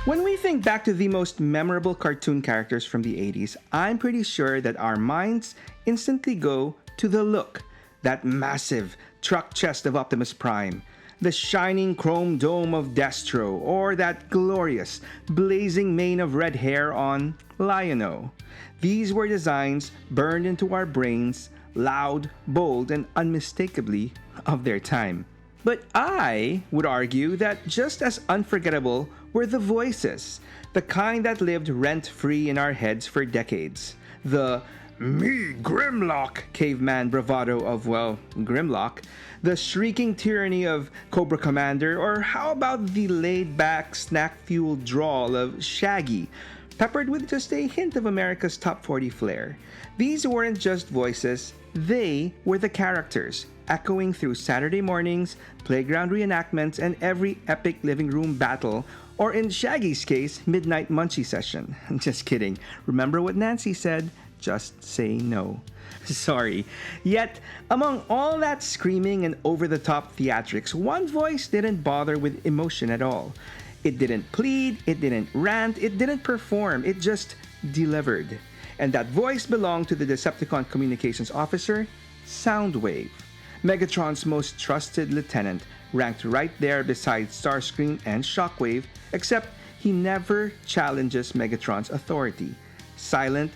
When we think back to the most memorable cartoon characters from the 80s, I'm pretty sure that our minds instantly go to the Look, that massive truck chest of Optimus Prime, the shining chrome dome of Destro, or that glorious, blazing mane of red hair on Lion-O. These were designs burned into our brains, loud, bold, and unmistakably of their time. But I would argue that just as unforgettable were the voices, the kind that lived rent-free in our heads for decades. The "Me, Grimlock" caveman bravado of, well, Grimlock, the shrieking tyranny of Cobra Commander, or how about the laid-back, snack-fueled drawl of Shaggy, peppered with just a hint of America's Top 40 flair. These weren't just voices, they were the characters, echoing through Saturday mornings, playground reenactments, and every epic living room battle, or in Shaggy's case, midnight munchie session. Just kidding. Remember what Nancy said? Just say no. Sorry. Yet, among all that screaming and over-the-top theatrics, one voice didn't bother with emotion at all. It didn't plead, it didn't rant, it didn't perform, it just delivered. And that voice belonged to the Decepticon Communications Officer, Soundwave. Megatron's most trusted lieutenant, ranked right there beside Starscream and Shockwave, except he never challenges Megatron's authority. Silent,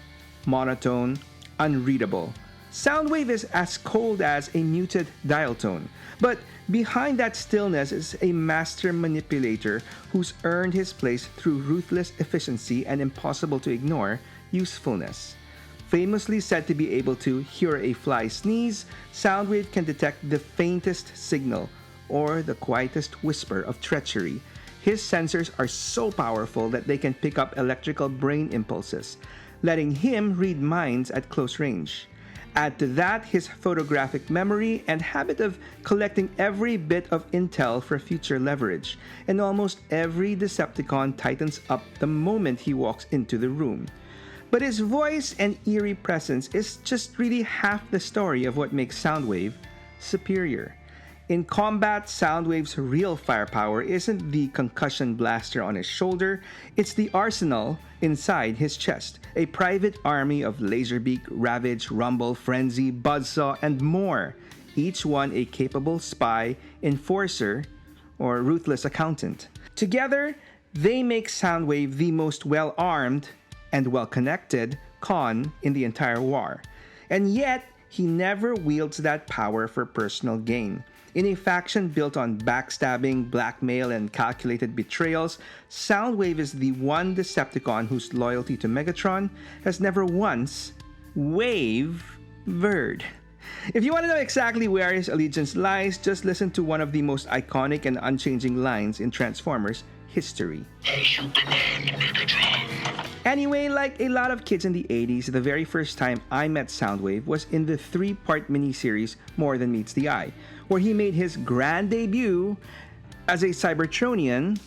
monotone, unreadable. Soundwave is as cold as a muted dial tone, but behind that stillness is a master manipulator who's earned his place through ruthless efficiency and impossible-to-ignore usefulness. Famously said to be able to hear a fly sneeze, Soundwave can detect the faintest signal or the quietest whisper of treachery. His sensors are so powerful that they can pick up electrical brain impulses, letting him read minds at close range. Add to that his photographic memory and habit of collecting every bit of intel for future leverage, and almost every Decepticon tightens up the moment he walks into the room. But his voice and eerie presence is just really half the story of what makes Soundwave superior. In combat, Soundwave's real firepower isn't the concussion blaster on his shoulder, it's the arsenal inside his chest. A private army of Laserbeak, Ravage, Rumble, Frenzy, Buzzsaw, and more. Each one a capable spy, enforcer, or ruthless accountant. Together, they make Soundwave the most well-armed and well-connected con in the entire war. And yet, he never wields that power for personal gain. In a faction built on backstabbing, blackmail, and calculated betrayals, Soundwave is the one Decepticon whose loyalty to Megatron has never once wavered. If you want to know exactly where his allegiance lies, just listen to one of the most iconic and unchanging lines in Transformers history. As you command, Megatron. Anyway, like a lot of kids in the 80s, the very first time I met Soundwave was in the 3-part miniseries More Than Meets the Eye, where he made his grand debut as a Cybertronian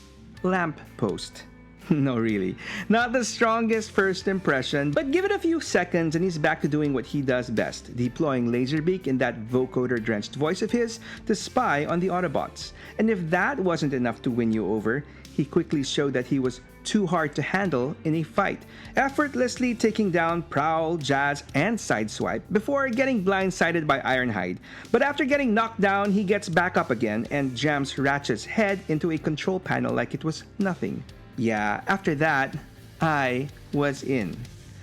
lamppost. No, really. Not the strongest first impression, but give it a few seconds and he's back to doing what he does best, deploying Laserbeak in that vocoder-drenched voice of his to spy on the Autobots. And if that wasn't enough to win you over, he quickly showed that he was too hard to handle in a fight, effortlessly taking down Prowl, Jazz, and Sideswipe before getting blindsided by Ironhide. But after getting knocked down, he gets back up again and jams Ratchet's head into a control panel like it was nothing. Yeah, after that, I was in.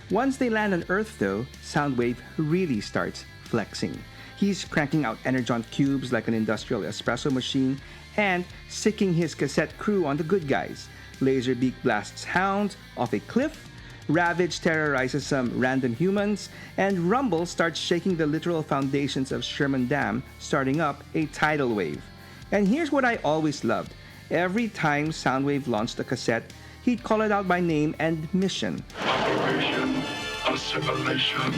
Once they land on Earth though, Soundwave really starts flexing. He's cranking out energon cubes like an industrial espresso machine and sicking his cassette crew on the good guys. Laserbeak blasts Hound off a cliff, Ravage terrorizes some random humans, and Rumble starts shaking the literal foundations of Sherman Dam, starting up a tidal wave. And here's what I always loved. Every time Soundwave launched a cassette, he'd call it out by name and mission. Operation Assimilation.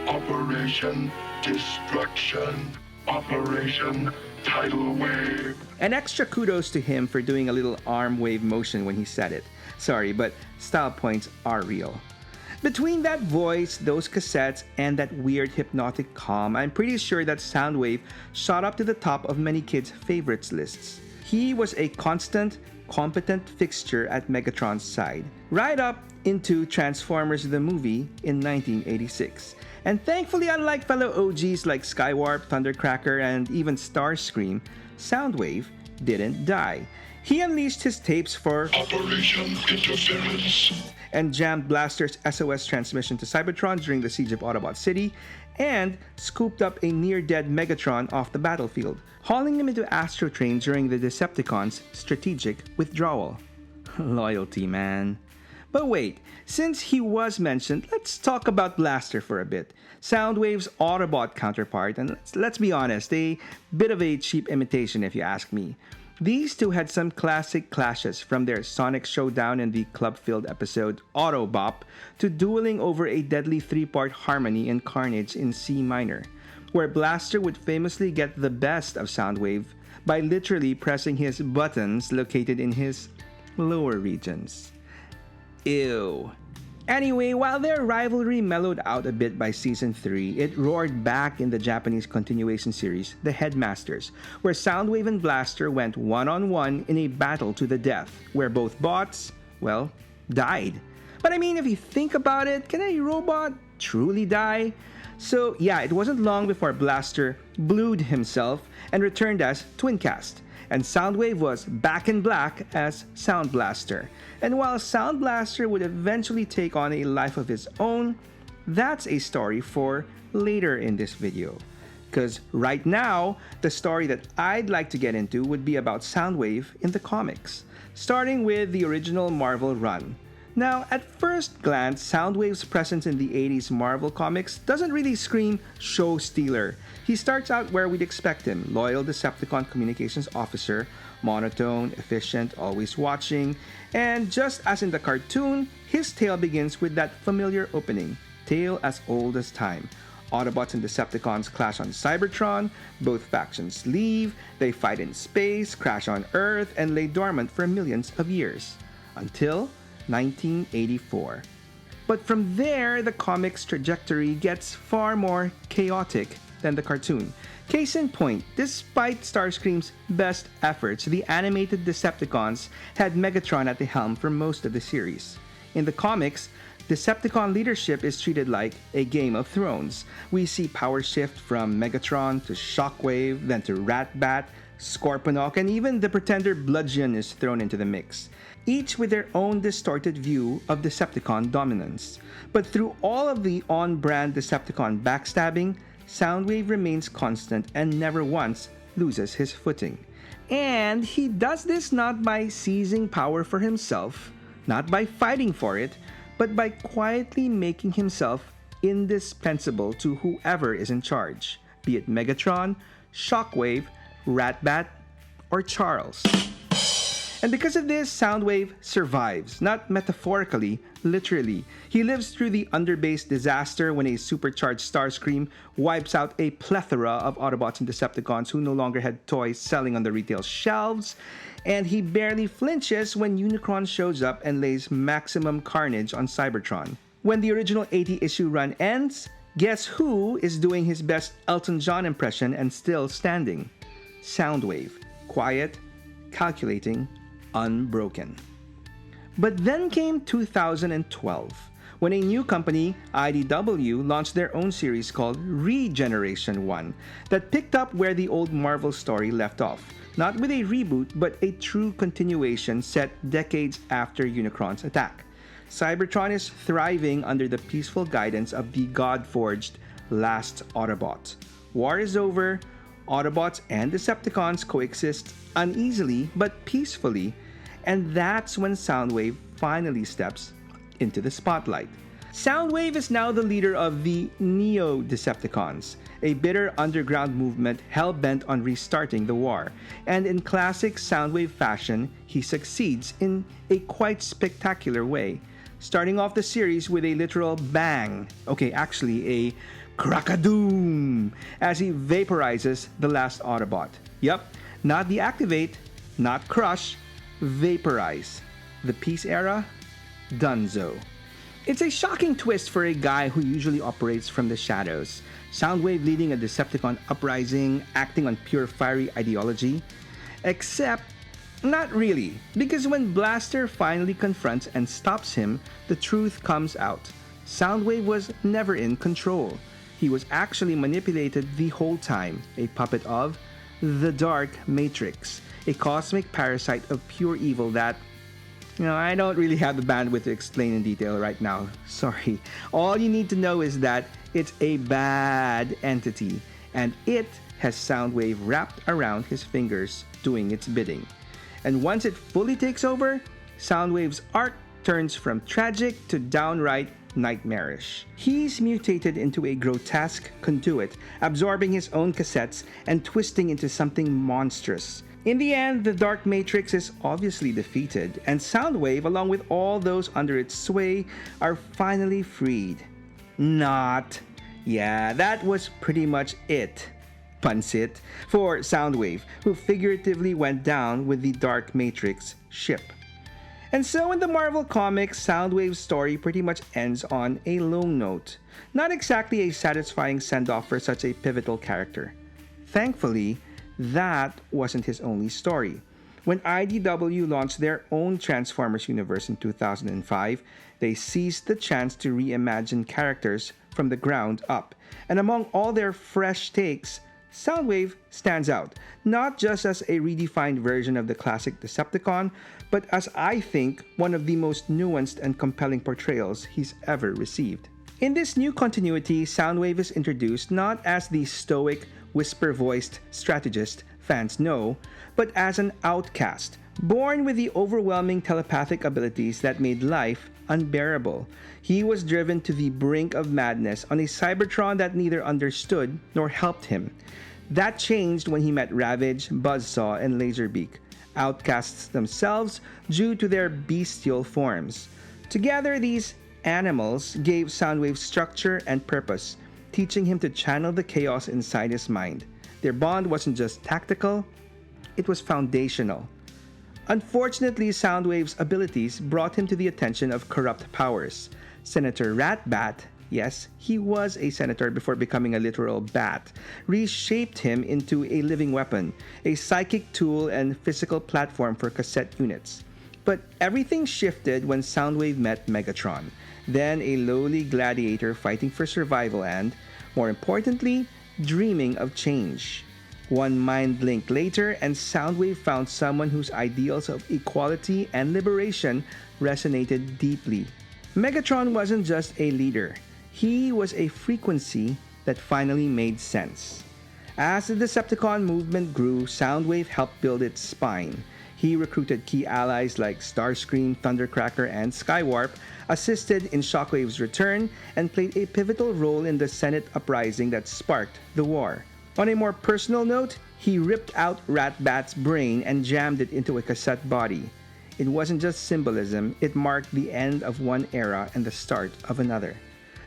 Operation Destruction. Operation Tidal Wave. An extra kudos to him for doing a little arm wave motion when he said it. Sorry, but style points are real. Between that voice, those cassettes, and that weird hypnotic calm, I'm pretty sure that Soundwave shot up to the top of many kids' favorites lists. He was a constant, competent fixture at Megatron's side, right up into Transformers the movie in 1986. And thankfully, unlike fellow OGs like Skywarp, Thundercracker, and even Starscream, Soundwave didn't die. He unleashed his tapes for Operation Interference. and jammed Blaster's SOS transmission to Cybertron during the siege of Autobot City, and scooped up a near-dead Megatron off the battlefield, hauling him into Astro Train during the Decepticons' strategic withdrawal. Loyalty, man. But wait, since he was mentioned, let's talk about Blaster for a bit. Soundwave's Autobot counterpart, and let's be honest, a bit of a cheap imitation if you ask me. These two had some classic clashes, from their sonic showdown in the club-filled episode Autobop to dueling over a deadly three-part harmony in Carnage in C minor, where Blaster would famously get the best of Soundwave by literally pressing his buttons located in his lower regions. Ew. Anyway, while their rivalry mellowed out a bit by Season 3, it roared back in the Japanese continuation series, The Headmasters, where Soundwave and Blaster went one-on-one in a battle to the death, where both bots, well, died. But I mean, if you think about it, can a robot truly die? So yeah, it wasn't long before Blaster blued himself and returned as Twincast, and Soundwave was back in black as Sound Blaster. And while Sound Blaster would eventually take on a life of his own, that's a story for later in this video. Because right now, the story that I'd like to get into would be about Soundwave in the comics, starting with the original Marvel run. Now, at first glance, Soundwave's presence in the 80s Marvel comics doesn't really scream show stealer. He starts out where we'd expect him, loyal Decepticon communications officer, monotone, efficient, always watching, and just as in the cartoon, his tale begins with that familiar opening, tale as old as time. Autobots and Decepticons clash on Cybertron, both factions leave, they fight in space, crash on Earth, and lay dormant for millions of years. Until 1984. But from there, the comic's trajectory gets far more chaotic than the cartoon. Case in point, despite Starscream's best efforts, the animated Decepticons had Megatron at the helm for most of the series. In the comics, Decepticon leadership is treated like a Game of Thrones. We see power shift from Megatron to Shockwave, then to Ratbat, Scorponok, and even the pretender Bludgeon is thrown into the mix, each with their own distorted view of Decepticon dominance. But through all of the on-brand Decepticon backstabbing, Soundwave remains constant and never once loses his footing. And he does this not by seizing power for himself, not by fighting for it, but by quietly making himself indispensable to whoever is in charge, be it Megatron, Shockwave, Ratbat, or Charles. And because of this, Soundwave survives, not metaphorically, literally. He lives through the underbase disaster when a supercharged Starscream wipes out a plethora of Autobots and Decepticons who no longer had toys selling on the retail shelves, and he barely flinches when Unicron shows up and lays maximum carnage on Cybertron. When the original 80-issue run ends, guess who is doing his best Elton John impression and still standing? Soundwave. Quiet, calculating, unbroken. But then came 2012, when a new company, IDW, launched their own series called Regeneration 1 that picked up where the old Marvel story left off, not with a reboot but a true continuation set decades after Unicron's attack. Cybertron is thriving under the peaceful guidance of the God-forged last Autobot. War is over, Autobots and Decepticons coexist uneasily but peacefully, and that's when Soundwave finally steps into the spotlight. Soundwave is now the leader of the Neo-Decepticons, a bitter underground movement hell-bent on restarting the war, and in classic Soundwave fashion, he succeeds in a quite spectacular way, starting off the series with a literal bang, actually a crack-a-doom, as he vaporizes the last Autobot. Yup, not deactivate, not crush, vaporize. The peace era? Dunzo. It's a shocking twist for a guy who usually operates from the shadows. Soundwave leading a Decepticon uprising, acting on pure fiery ideology. Except, Not really, because when Blaster finally confronts and stops him, the truth comes out. Soundwave was never in control. He was actually manipulated the whole time, a puppet of the Dark Matrix, a cosmic parasite of pure evil that, I don't really have the bandwidth to explain in detail right now. Sorry. All you need to know is that it's a bad entity, and it has Soundwave wrapped around his fingers doing its bidding. And once it fully takes over, Soundwave's arc turns from tragic to downright nightmarish. He's mutated into a grotesque conduit, absorbing his own cassettes and twisting into something monstrous. In the end, the Dark Matrix is obviously defeated, and Soundwave, along with all those under its sway, are finally freed. Not. Yeah, that was pretty much it. Punsit for Soundwave, who figuratively went down with the Dark Matrix ship. And so in the Marvel Comics, Soundwave's story pretty much ends on a low note. Not exactly a satisfying send-off for such a pivotal character. Thankfully, that wasn't his only story. When IDW launched their own Transformers universe in 2005, they seized the chance to reimagine characters from the ground up. And among all their fresh takes, Soundwave stands out, not just as a redefined version of the classic Decepticon, but as I think one of the most nuanced and compelling portrayals he's ever received. In this new continuity, Soundwave is introduced not as the stoic, whisper-voiced strategist fans know, but as an outcast, born with the overwhelming telepathic abilities that made life unbearable. He was driven to the brink of madness on a Cybertron that neither understood nor helped him. That changed when he met Ravage, Buzzsaw, and Laserbeak, outcasts themselves due to their bestial forms. Together, these animals gave Soundwave structure and purpose, teaching him to channel the chaos inside his mind. Their bond wasn't just tactical, it was foundational. Unfortunately, Soundwave's abilities brought him to the attention of corrupt powers. Senator Ratbat, yes, he was a senator before becoming a literal bat, reshaped him into a living weapon, a psychic tool and physical platform for cassette units. But everything shifted when Soundwave met Megatron, then a lowly gladiator fighting for survival and, more importantly, dreaming of change. One mind link later, and Soundwave found someone whose ideals of equality and liberation resonated deeply. Megatron wasn't just a leader, he was a frequency that finally made sense. As the Decepticon movement grew, Soundwave helped build its spine. He recruited key allies like Starscream, Thundercracker, and Skywarp, assisted in Shockwave's return, and played a pivotal role in the Senate uprising that sparked the war. On a more personal note, he ripped out Ratbat's brain and jammed it into a cassette body. It wasn't just symbolism, it marked the end of one era and the start of another.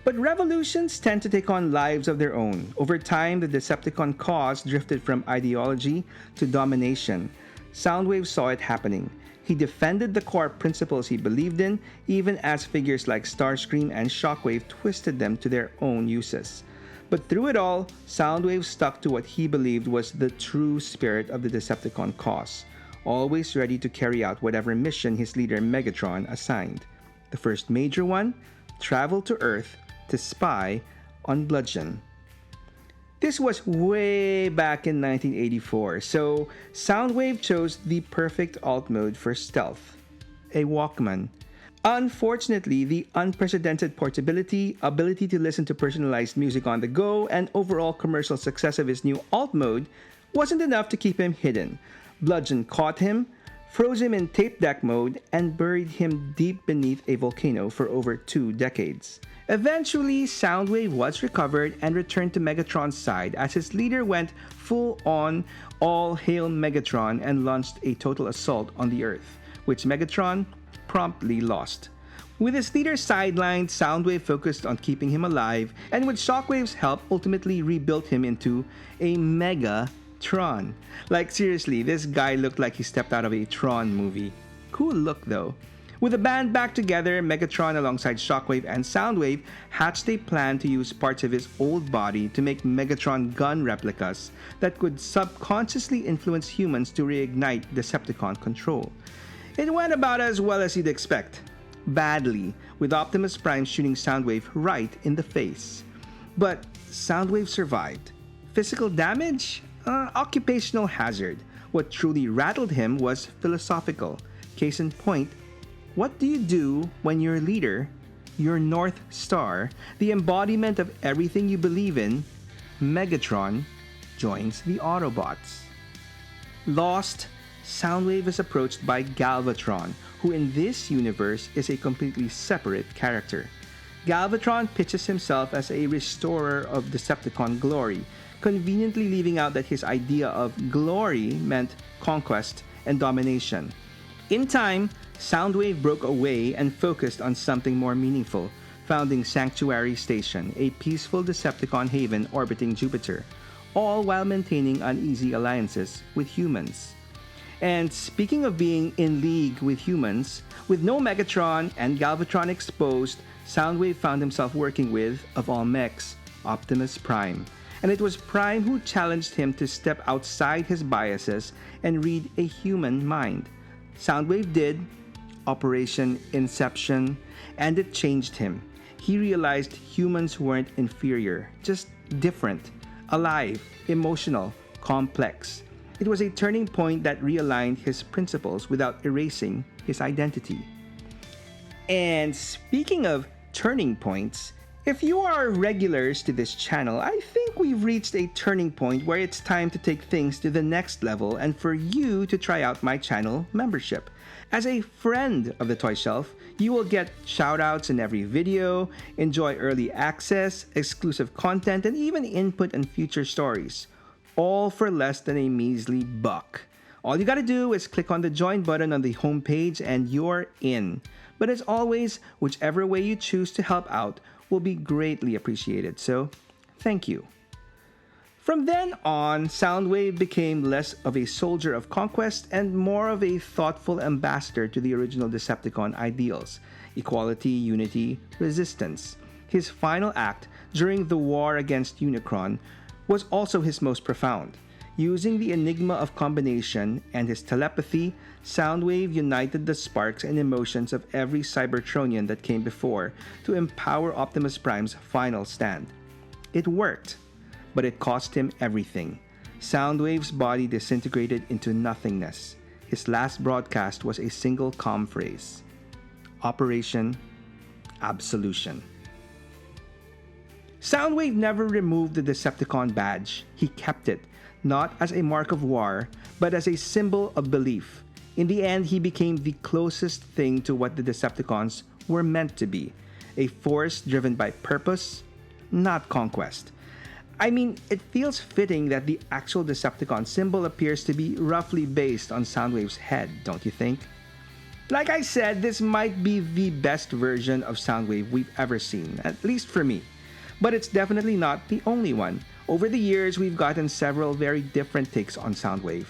But revolutions tend to take on lives of their own. Over time, the Decepticon cause drifted from ideology to domination. Soundwave saw it happening. He defended the core principles he believed in, even as figures like Starscream and Shockwave twisted them to their own uses. But through it all, Soundwave stuck to what he believed was the true spirit of the Decepticon cause, always ready to carry out whatever mission his leader Megatron assigned. The first major one, travel to Earth to spy on Bludgeon. This was way back in 1984, so Soundwave chose the perfect alt mode for stealth, a Walkman. Unfortunately, the unprecedented portability, ability to listen to personalized music on the go, and overall commercial success of his new alt mode wasn't enough to keep him hidden. Bludgeon caught him, froze him in tape deck mode, and buried him deep beneath a volcano for over 2 decades. Eventually, Soundwave was recovered and returned to Megatron's side as his leader went full-on all-hail Megatron and launched a total assault on the Earth, which Megatron promptly lost. With his leader sidelined, Soundwave focused on keeping him alive, and with Shockwave's help, ultimately rebuilt him into a Megatron. Like seriously, this guy looked like he stepped out of a Tron movie. Cool look though. With the band back together, Megatron alongside Shockwave and Soundwave hatched a plan to use parts of his old body to make Megatron gun replicas that could subconsciously influence humans to reignite Decepticon control. It went about as well as you'd expect. Badly, with Optimus Prime shooting Soundwave right in the face. But Soundwave survived. Physical damage? Occupational hazard. What truly rattled him was philosophical. Case in point, what do you do when your leader, your North Star, the embodiment of everything you believe in, Megatron, joins the Autobots? Lost, Soundwave is approached by Galvatron, who in this universe is a completely separate character. Galvatron pitches himself as a restorer of Decepticon glory, conveniently leaving out that his idea of glory meant conquest and domination. In time, Soundwave broke away and focused on something more meaningful, founding Sanctuary Station, a peaceful Decepticon haven orbiting Jupiter, all while maintaining uneasy alliances with humans. And speaking of being in league with humans, with no Megatron and Galvatron exposed, Soundwave found himself working with, of all mechs, Optimus Prime. And it was Prime who challenged him to step outside his biases and read a human mind. Soundwave did, Operation Inception, and it changed him. He realized humans weren't inferior, just different, alive, emotional, complex. It was a turning point that realigned his principles without erasing his identity. And speaking of turning points, if you are regulars to this channel, I think we've reached a turning point where it's time to take things to the next level and for you to try out my channel membership. As a friend of the Toy Shelf, you will get shoutouts in every video, enjoy early access, exclusive content, and even input on future stories. All for less than a measly $1. All you gotta do is click on the join button on the homepage and you're in. But as always, whichever way you choose to help out will be greatly appreciated, so thank you. From then on, Soundwave became less of a soldier of conquest and more of a thoughtful ambassador to the original Decepticon ideals: equality, unity, resistance. His final act during the war against Unicron was also his most profound. Using the enigma of combination and his telepathy, Soundwave united the sparks and emotions of every Cybertronian that came before to empower Optimus Prime's final stand. It worked, but it cost him everything. Soundwave's body disintegrated into nothingness. His last broadcast was a single calm phrase: Operation Absolution. Soundwave never removed the Decepticon badge. He kept it, not as a mark of war, but as a symbol of belief. In the end, he became the closest thing to what the Decepticons were meant to be: a force driven by purpose, not conquest. I mean, it feels fitting that the actual Decepticon symbol appears to be roughly based on Soundwave's head, don't you think? Like I said, this might be the best version of Soundwave we've ever seen, at least for me. But it's definitely not the only one. Over the years, we've gotten several very different takes on Soundwave.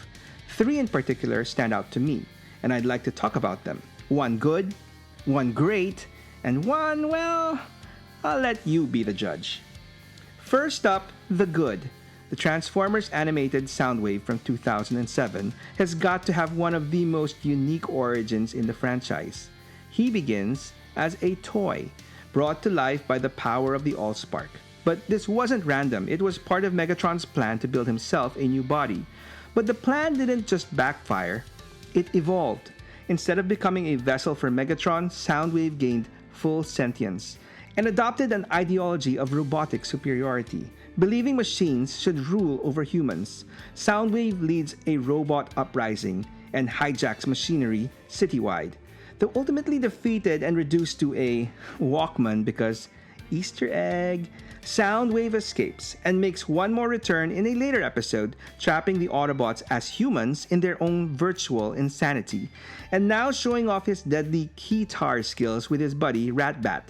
3 in particular stand out to me, and I'd like to talk about them. One good, one great, and one, well, I'll let you be the judge. First up, the good. The Transformers animated Soundwave from 2007 has got to have one of the most unique origins in the franchise. He begins as a toy, brought to life by the power of the Allspark. But this wasn't random. It was part of Megatron's plan to build himself a new body. But the plan didn't just backfire, it evolved. Instead of becoming a vessel for Megatron, Soundwave gained full sentience and adopted an ideology of robotic superiority, believing machines should rule over humans. Soundwave leads a robot uprising and hijacks machinery citywide, though ultimately defeated and reduced to a Walkman because Easter egg. Soundwave escapes and makes one more return in a later episode, trapping the Autobots as humans in their own virtual insanity, and now showing off his deadly keytar skills with his buddy Ratbat.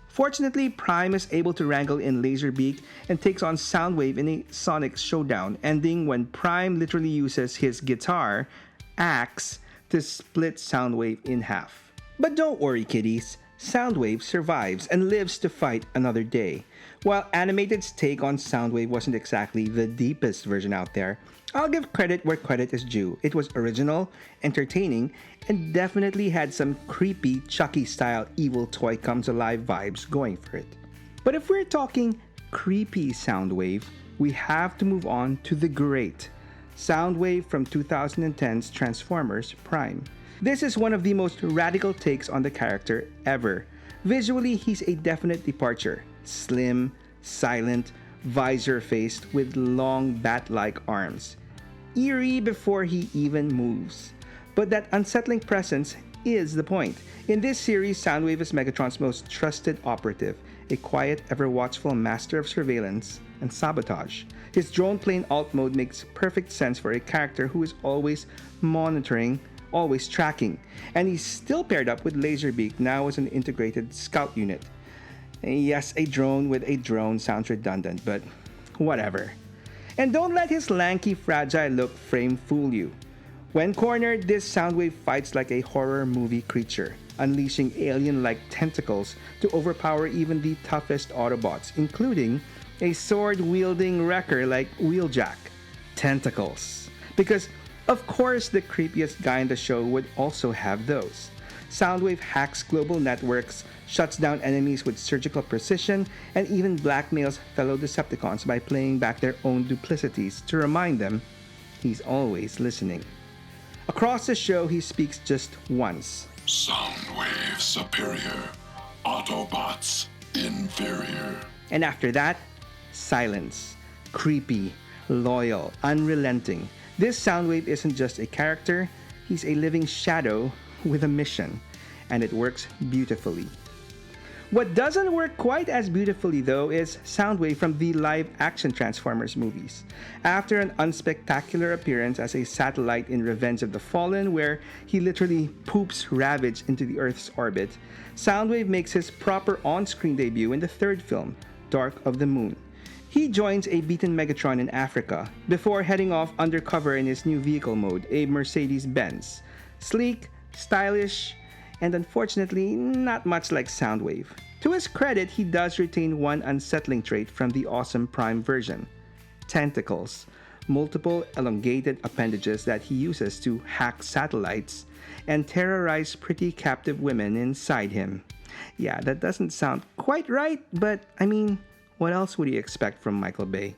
Fortunately, Prime is able to wrangle in Laserbeak and takes on Soundwave in a sonic showdown, ending when Prime literally uses his guitar, axe, to split Soundwave in half. But don't worry, kiddies. Soundwave survives and lives to fight another day. While Animated's take on Soundwave wasn't exactly the deepest version out there, I'll give credit where credit is due. It was original, entertaining, and definitely had some creepy Chucky-style evil toy comes alive vibes going for it. But if we're talking creepy Soundwave, we have to move on to the great Soundwave from 2010's Transformers Prime. This is one of the most radical takes on the character ever. Visually, he's a definite departure. Slim, silent, visor-faced with long bat-like arms. Eerie before he even moves. But that unsettling presence is the point. In this series, Soundwave is Megatron's most trusted operative, a quiet, ever-watchful master of surveillance and sabotage. His drone plane alt mode makes perfect sense for a character who is always monitoring, always tracking, and he's still paired up with Laserbeak, now as an integrated scout unit. Yes, a drone with a drone sounds redundant, but whatever. And don't let his lanky, fragile look frame fool you. When cornered, this Soundwave fights like a horror movie creature, unleashing alien-like tentacles to overpower even the toughest Autobots, including a sword-wielding wrecker like Wheeljack. Tentacles. Because, of course, the creepiest guy in the show would also have those. Soundwave hacks global networks, shuts down enemies with surgical precision, and even blackmails fellow Decepticons by playing back their own duplicities to remind them he's always listening. Across the show, he speaks just once. Soundwave superior. Autobots inferior. And after that, silence. Creepy, loyal, unrelenting. This Soundwave isn't just a character, he's a living shadow with a mission, and it works beautifully. What doesn't work quite as beautifully, though, is Soundwave from the live-action Transformers movies. After an unspectacular appearance as a satellite in Revenge of the Fallen, where he literally poops Ravage into the Earth's orbit, Soundwave makes his proper on-screen debut in the third film, Dark of the Moon. He joins a beaten Megatron in Africa, before heading off undercover in his new vehicle mode, a Mercedes-Benz. Sleek, stylish, and unfortunately not much like Soundwave. To his credit, he does retain one unsettling trait from the awesome Prime version: tentacles, multiple elongated appendages that he uses to hack satellites and terrorize pretty captive women inside him. Yeah, that doesn't sound quite right, but I mean, what else would you expect from Michael Bay?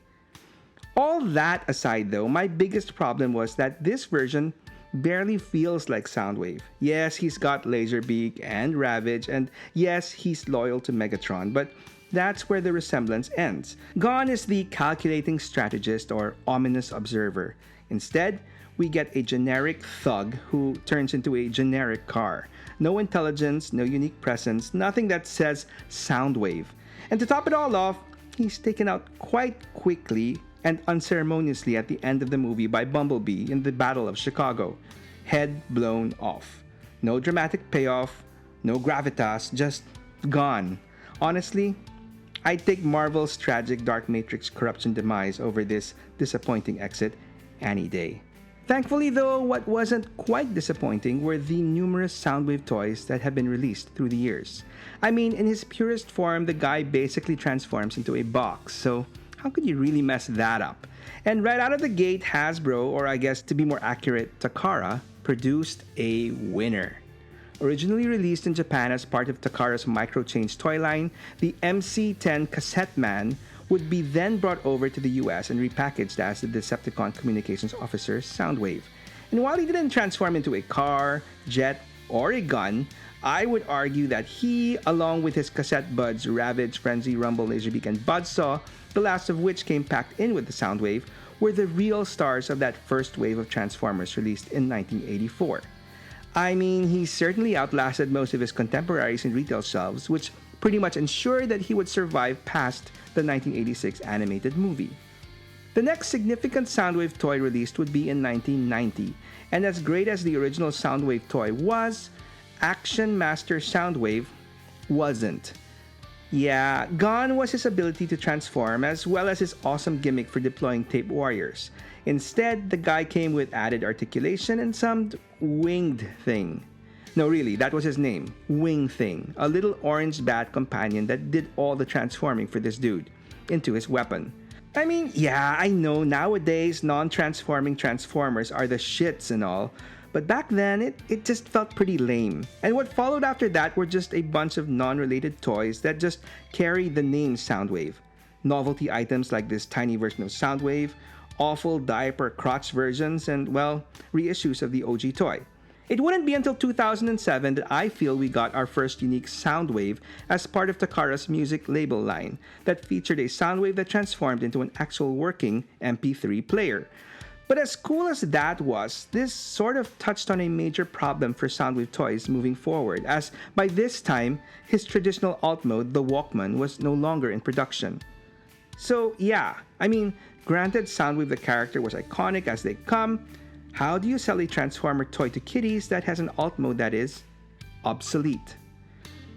All that aside though, my biggest problem was that this version barely feels like Soundwave. Yes, he's got Laserbeak and Ravage, and yes, he's loyal to Megatron, but that's where the resemblance ends. Gone is the calculating strategist or ominous observer. Instead, we get a generic thug who turns into a generic car. No intelligence, no unique presence, nothing that says Soundwave. And to top it all off, he's taken out quite quickly and unceremoniously at the end of the movie by Bumblebee in the Battle of Chicago. Head blown off. No dramatic payoff, no gravitas, just gone. Honestly, I'd take Marvel's tragic Dark Matrix corruption demise over this disappointing exit any day. Thankfully though, what wasn't quite disappointing were the numerous Soundwave toys that have been released through the years. I mean, in his purest form, the guy basically transforms into a box, so how could you really mess that up? And right out of the gate, Hasbro, or I guess to be more accurate, Takara, produced a winner. Originally released in Japan as part of Takara's micro-change toy line, the MC-10 Cassette Man would be then brought over to the US and repackaged as the Decepticon Communications Officer Soundwave. And while he didn't transform into a car, jet, or a gun, I would argue that he, along with his cassette buds Ravage, Frenzy, Rumble, Laserbeak, and Buzzsaw, the last of which came packed in with the Soundwave, were the real stars of that first wave of Transformers released in 1984. I mean, he certainly outlasted most of his contemporaries in retail shelves, which pretty much ensured that he would survive past the 1986 animated movie. The next significant Soundwave toy released would be in 1990, and as great as the original Soundwave toy was, Action Master Soundwave wasn't. Yeah, gone was his ability to transform as well as his awesome gimmick for deploying tape warriors. Instead, the guy came with added articulation and some winged thing. No, really, that was his name. Wing Thing, a little orange bat companion that did all the transforming for this dude into his weapon. I mean, yeah, I know nowadays non-transforming Transformers are the shits and all, but back then it just felt pretty lame. And what followed after that were just a bunch of non-related toys that just carried the name Soundwave. Novelty items like this tiny version of Soundwave, awful diaper crotch versions, and, well, reissues of the OG toy. It wouldn't be until 2007 that I feel we got our first unique Soundwave as part of Takara's music label line that featured a Soundwave that transformed into an actual working MP3 player. But as cool as that was, this sort of touched on a major problem for Soundwave toys moving forward, as by this time, his traditional alt mode, the Walkman, was no longer in production. So yeah, I mean, granted Soundwave the character was iconic as they come. How do you sell a Transformer toy to kiddies that has an alt mode that is obsolete?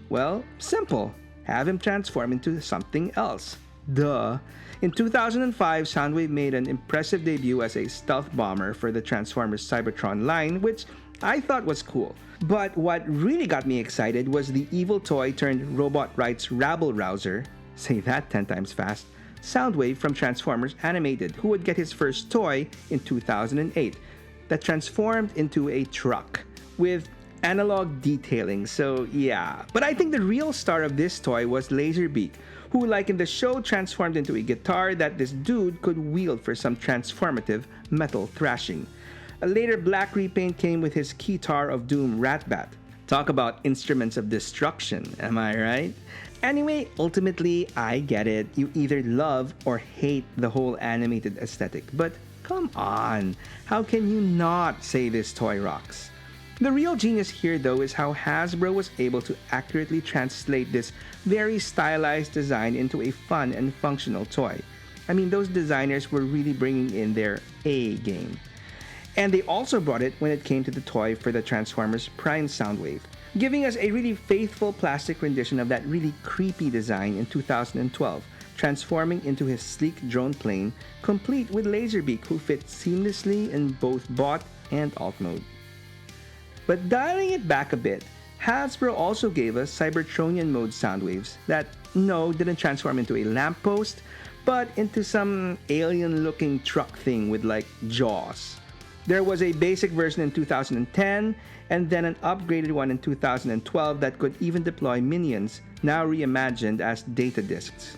Well, simple. Have him transform into something else. Duh. In 2005, Soundwave made an impressive debut as a stealth bomber for the Transformers Cybertron line, which I thought was cool. But what really got me excited was the evil toy turned robot rights rabble-rouser, say that 10 times fast, Soundwave from Transformers Animated, who would get his first toy in 2008 that transformed into a truck with analog detailing, so yeah. But I think the real star of this toy was Laserbeak, who, like in the show, transformed into a guitar that this dude could wield for some transformative metal thrashing. A later black repaint came with his Keytar of Doom Ratbat. Talk about instruments of destruction, am I right? Anyway, ultimately, I get it. You either love or hate the whole animated aesthetic, but come on, how can you not say this toy rocks? The real genius here, though, is how Hasbro was able to accurately translate this very stylized design into a fun and functional toy. I mean, those designers were really bringing in their A game. And they also brought it when it came to the toy for the Transformers Prime Soundwave, giving us a really faithful plastic rendition of that really creepy design in 2012, transforming into his sleek drone plane, complete with Laserbeak, who fit seamlessly in both bot and alt mode. But dialing it back a bit, Hasbro also gave us Cybertronian mode Soundwaves that, no, didn't transform into a lamppost, but into some alien-looking truck thing with like jaws. There was a basic version in 2010, and then an upgraded one in 2012 that could even deploy minions, now reimagined as data disks.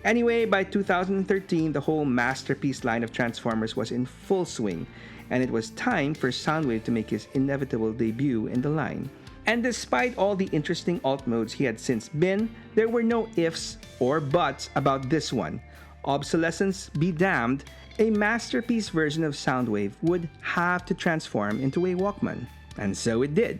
Anyway, by 2013, the whole masterpiece line of Transformers was in full swing, and it was time for Soundwave to make his inevitable debut in the line. And despite all the interesting alt modes he had since been, there were no ifs or buts about this one. Obsolescence be damned, a masterpiece version of Soundwave would have to transform into a Walkman. And so it did.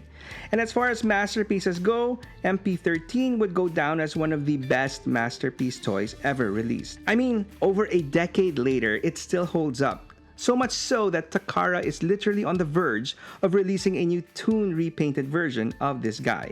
And as far as masterpieces go, MP13 would go down as one of the best masterpiece toys ever released. I mean, over a decade later, it still holds up. So much so that Takara is literally on the verge of releasing a new Toon repainted version of this guy.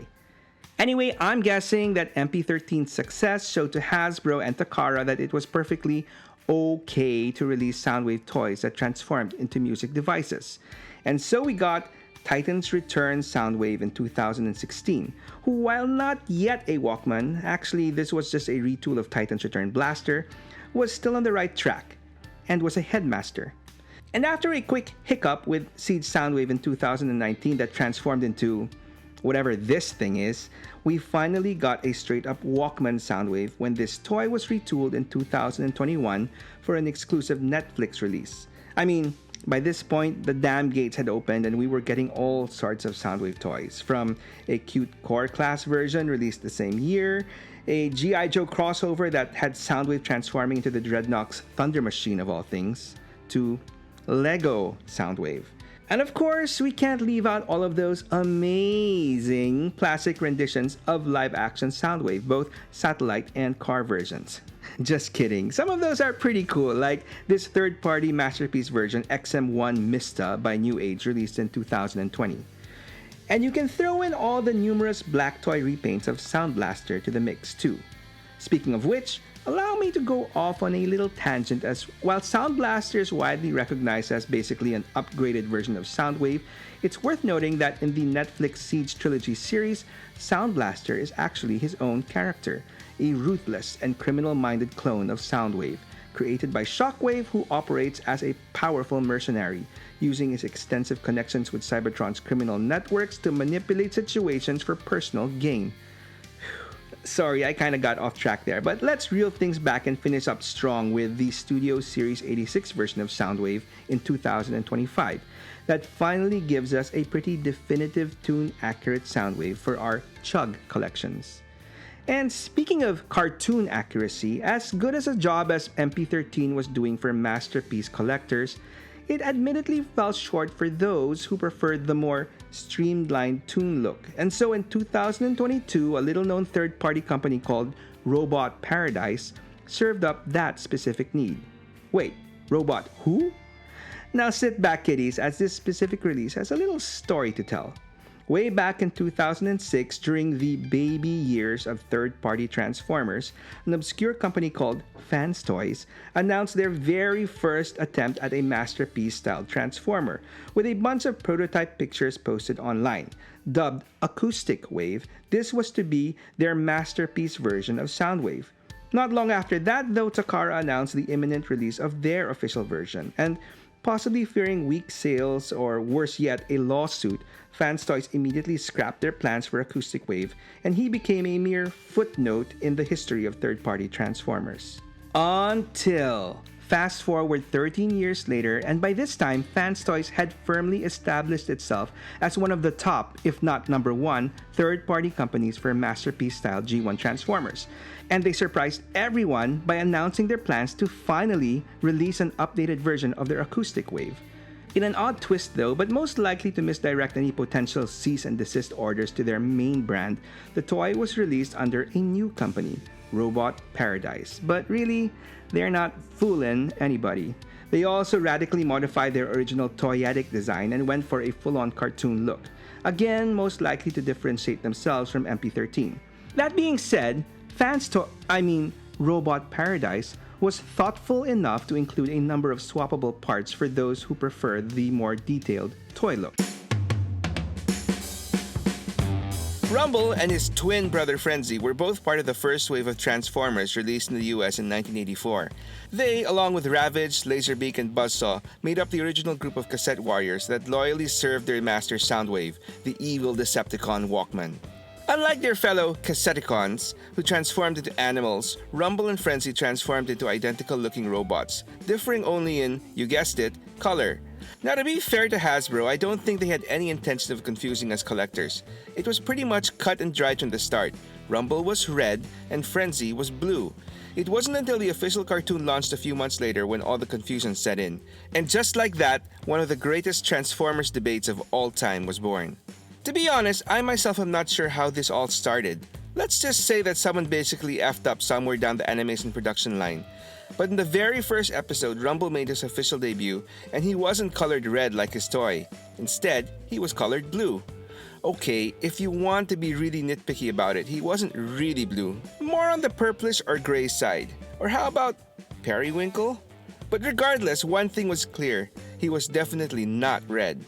Anyway, I'm guessing that MP13's success showed to Hasbro and Takara that it was perfectly okay to release Soundwave toys that transformed into music devices. And so we got Titan's Return Soundwave in 2016, who, while not yet a Walkman, actually this was just a retool of Titan's Return Blaster, was still on the right track and was a headmaster. And after a quick hiccup with Siege Soundwave in 2019 that transformed into whatever this thing is, we finally got a straight-up Walkman Soundwave when this toy was retooled in 2021 for an exclusive Netflix release. I mean, by this point, the damn gates had opened and we were getting all sorts of Soundwave toys, from a cute core class version released the same year, a G.I. Joe crossover that had Soundwave transforming into the Dreadnoks Thunder Machine of all things, to Lego Soundwave. And of course, we can't leave out all of those amazing plastic renditions of live-action Soundwave, both satellite and car versions. Just kidding. Some of those are pretty cool, like this third-party masterpiece version XM1 Mista by New Age, released in 2020. And you can throw in all the numerous black toy repaints of Sound Blaster to the mix too. Speaking of which, allow me to go off on a little tangent as while Sound Blaster is widely recognized as basically an upgraded version of Soundwave, it's worth noting that in the Netflix Siege Trilogy series, Sound Blaster is actually his own character, a ruthless and criminal-minded clone of Soundwave, created by Shockwave, who operates as a powerful mercenary, using his extensive connections with Cybertron's criminal networks to manipulate situations for personal gain. Sorry, I kinda got off track there, but let's reel things back and finish up strong with the Studio Series 86 version of Soundwave in 2025 that finally gives us a pretty definitive tune-accurate Soundwave for our Chug collections. And speaking of cartoon accuracy, as good as a job as MP13 was doing for masterpiece collectors, it admittedly fell short for those who preferred the more streamlined tune look. And so in 2022, a little-known third-party company called Robot Paradise served up that specific need. Wait, Robot who? Now sit back, kiddies, as this specific release has a little story to tell. Way back in 2006, during the baby years of third-party Transformers, an obscure company called Fans Toys announced their very first attempt at a masterpiece-styled Transformer, with a bunch of prototype pictures posted online. Dubbed Acoustic Wave, this was to be their masterpiece version of Soundwave. Not long after that, though, Takara announced the imminent release of their official version, and possibly fearing weak sales or worse yet, a lawsuit, Fans Toys immediately scrapped their plans for Acoustic Wave, and he became a mere footnote in the history of third-party Transformers. Until fast forward 13 years later, and by this time, Fans Toys had firmly established itself as one of the top, if not number one, third-party companies for masterpiece-style G1 Transformers. And they surprised everyone by announcing their plans to finally release an updated version of their Acoustic Wave. In an odd twist though, but most likely to misdirect any potential cease and desist orders to their main brand, the toy was released under a new company, Robot Paradise. But really, they're not fooling anybody. They also radically modified their original toyetic design and went for a full-on cartoon look. Again, most likely to differentiate themselves from MP13. That being said, Robot Paradise was thoughtful enough to include a number of swappable parts for those who prefer the more detailed toy look. Rumble and his twin brother Frenzy were both part of the first wave of Transformers released in the US in 1984. They, along with Ravage, Laserbeak, and Buzzsaw, made up the original group of cassette warriors that loyally served their master Soundwave, the evil Decepticon Walkman. Unlike their fellow Cassetticons, who transformed into animals, Rumble and Frenzy transformed into identical-looking robots, differing only in, you guessed it, color. Now, to be fair to Hasbro, I don't think they had any intention of confusing us collectors. It was pretty much cut and dried from the start. Rumble was red, and Frenzy was blue. It wasn't until the official cartoon launched a few months later when all the confusion set in. And just like that, one of the greatest Transformers debates of all time was born. To be honest, I myself am not sure how this all started. Let's just say that someone basically effed up somewhere down the animation production line. But in the very first episode, Rumble made his official debut, and he wasn't colored red like his toy. Instead, he was colored blue. Okay, if you want to be really nitpicky about it, he wasn't really blue. More on the purplish or gray side. Or how about periwinkle? But regardless, one thing was clear. He was definitely not red.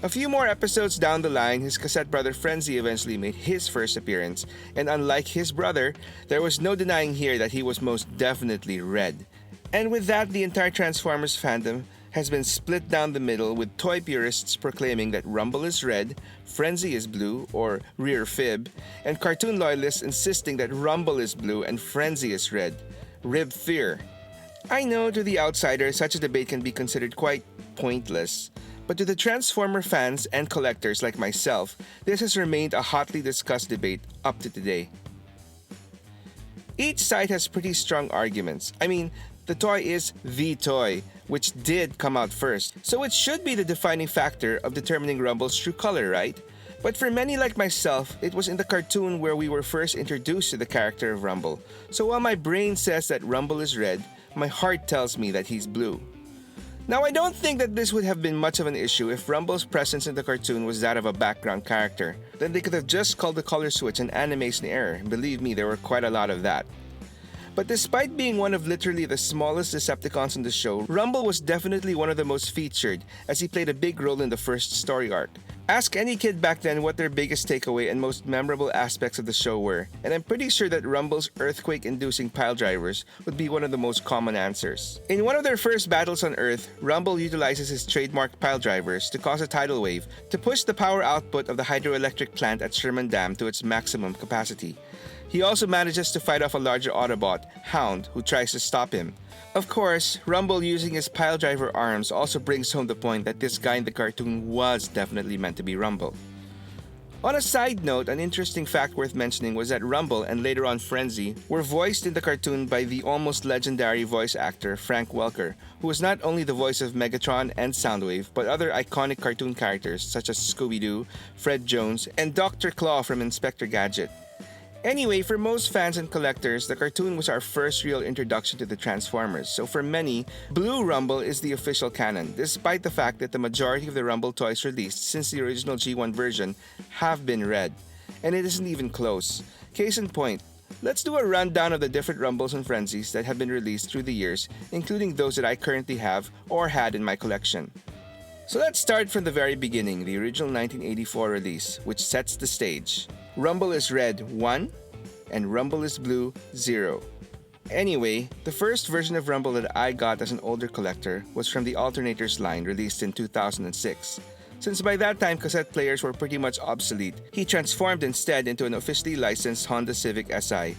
A few more episodes down the line, his cassette brother Frenzy eventually made his first appearance, and unlike his brother, there was no denying here that he was most definitely red. And with that, the entire Transformers fandom has been split down the middle, with toy purists proclaiming that Rumble is red, Frenzy is blue, or rear fib, and cartoon loyalists insisting that Rumble is blue and Frenzy is red, rib fear. I know to the outsider, such a debate can be considered quite pointless. But to the Transformer fans and collectors like myself, this has remained a hotly discussed debate up to today. Each side has pretty strong arguments. I mean, the toy is the toy, which did come out first, so it should be the defining factor of determining Rumble's true color, right? But for many like myself, it was in the cartoon where we were first introduced to the character of Rumble. So while my brain says that Rumble is red, my heart tells me that he's blue. Now, I don't think that this would have been much of an issue if Rumble's presence in the cartoon was that of a background character. Then they could have just called the color switch an animation error. Believe me, there were quite a lot of that. But despite being one of literally the smallest Decepticons in the show, Rumble was definitely one of the most featured, as he played a big role in the first story arc. Ask any kid back then what their biggest takeaway and most memorable aspects of the show were, and I'm pretty sure that Rumble's earthquake-inducing pile drivers would be one of the most common answers. In one of their first battles on Earth, Rumble utilizes his trademark pile drivers to cause a tidal wave to push the power output of the hydroelectric plant at Sherman Dam to its maximum capacity. He also manages to fight off a larger Autobot, Hound, who tries to stop him. Of course, Rumble using his pile driver arms also brings home the point that this guy in the cartoon was definitely meant to be Rumble. On a side note, an interesting fact worth mentioning was that Rumble and later on Frenzy were voiced in the cartoon by the almost legendary voice actor Frank Welker, who was not only the voice of Megatron and Soundwave, but other iconic cartoon characters such as Scooby-Doo, Fred Jones, and Dr. Claw from Inspector Gadget. Anyway, for most fans and collectors, the cartoon was our first real introduction to the Transformers, so for many, Blue Rumble is the official canon, despite the fact that the majority of the Rumble toys released since the original G1 version have been red. And it isn't even close. Case in point, let's do a rundown of the different Rumbles and Frenzies that have been released through the years, including those that I currently have or had in my collection. So let's start from the very beginning, the original 1984 release, which sets the stage. Rumble is Red 1 and Rumble is Blue 0. Anyway, the first version of Rumble that I got as an older collector was from the Alternators line released in 2006. Since by that time cassette players were pretty much obsolete, he transformed instead into an officially licensed Honda Civic Si,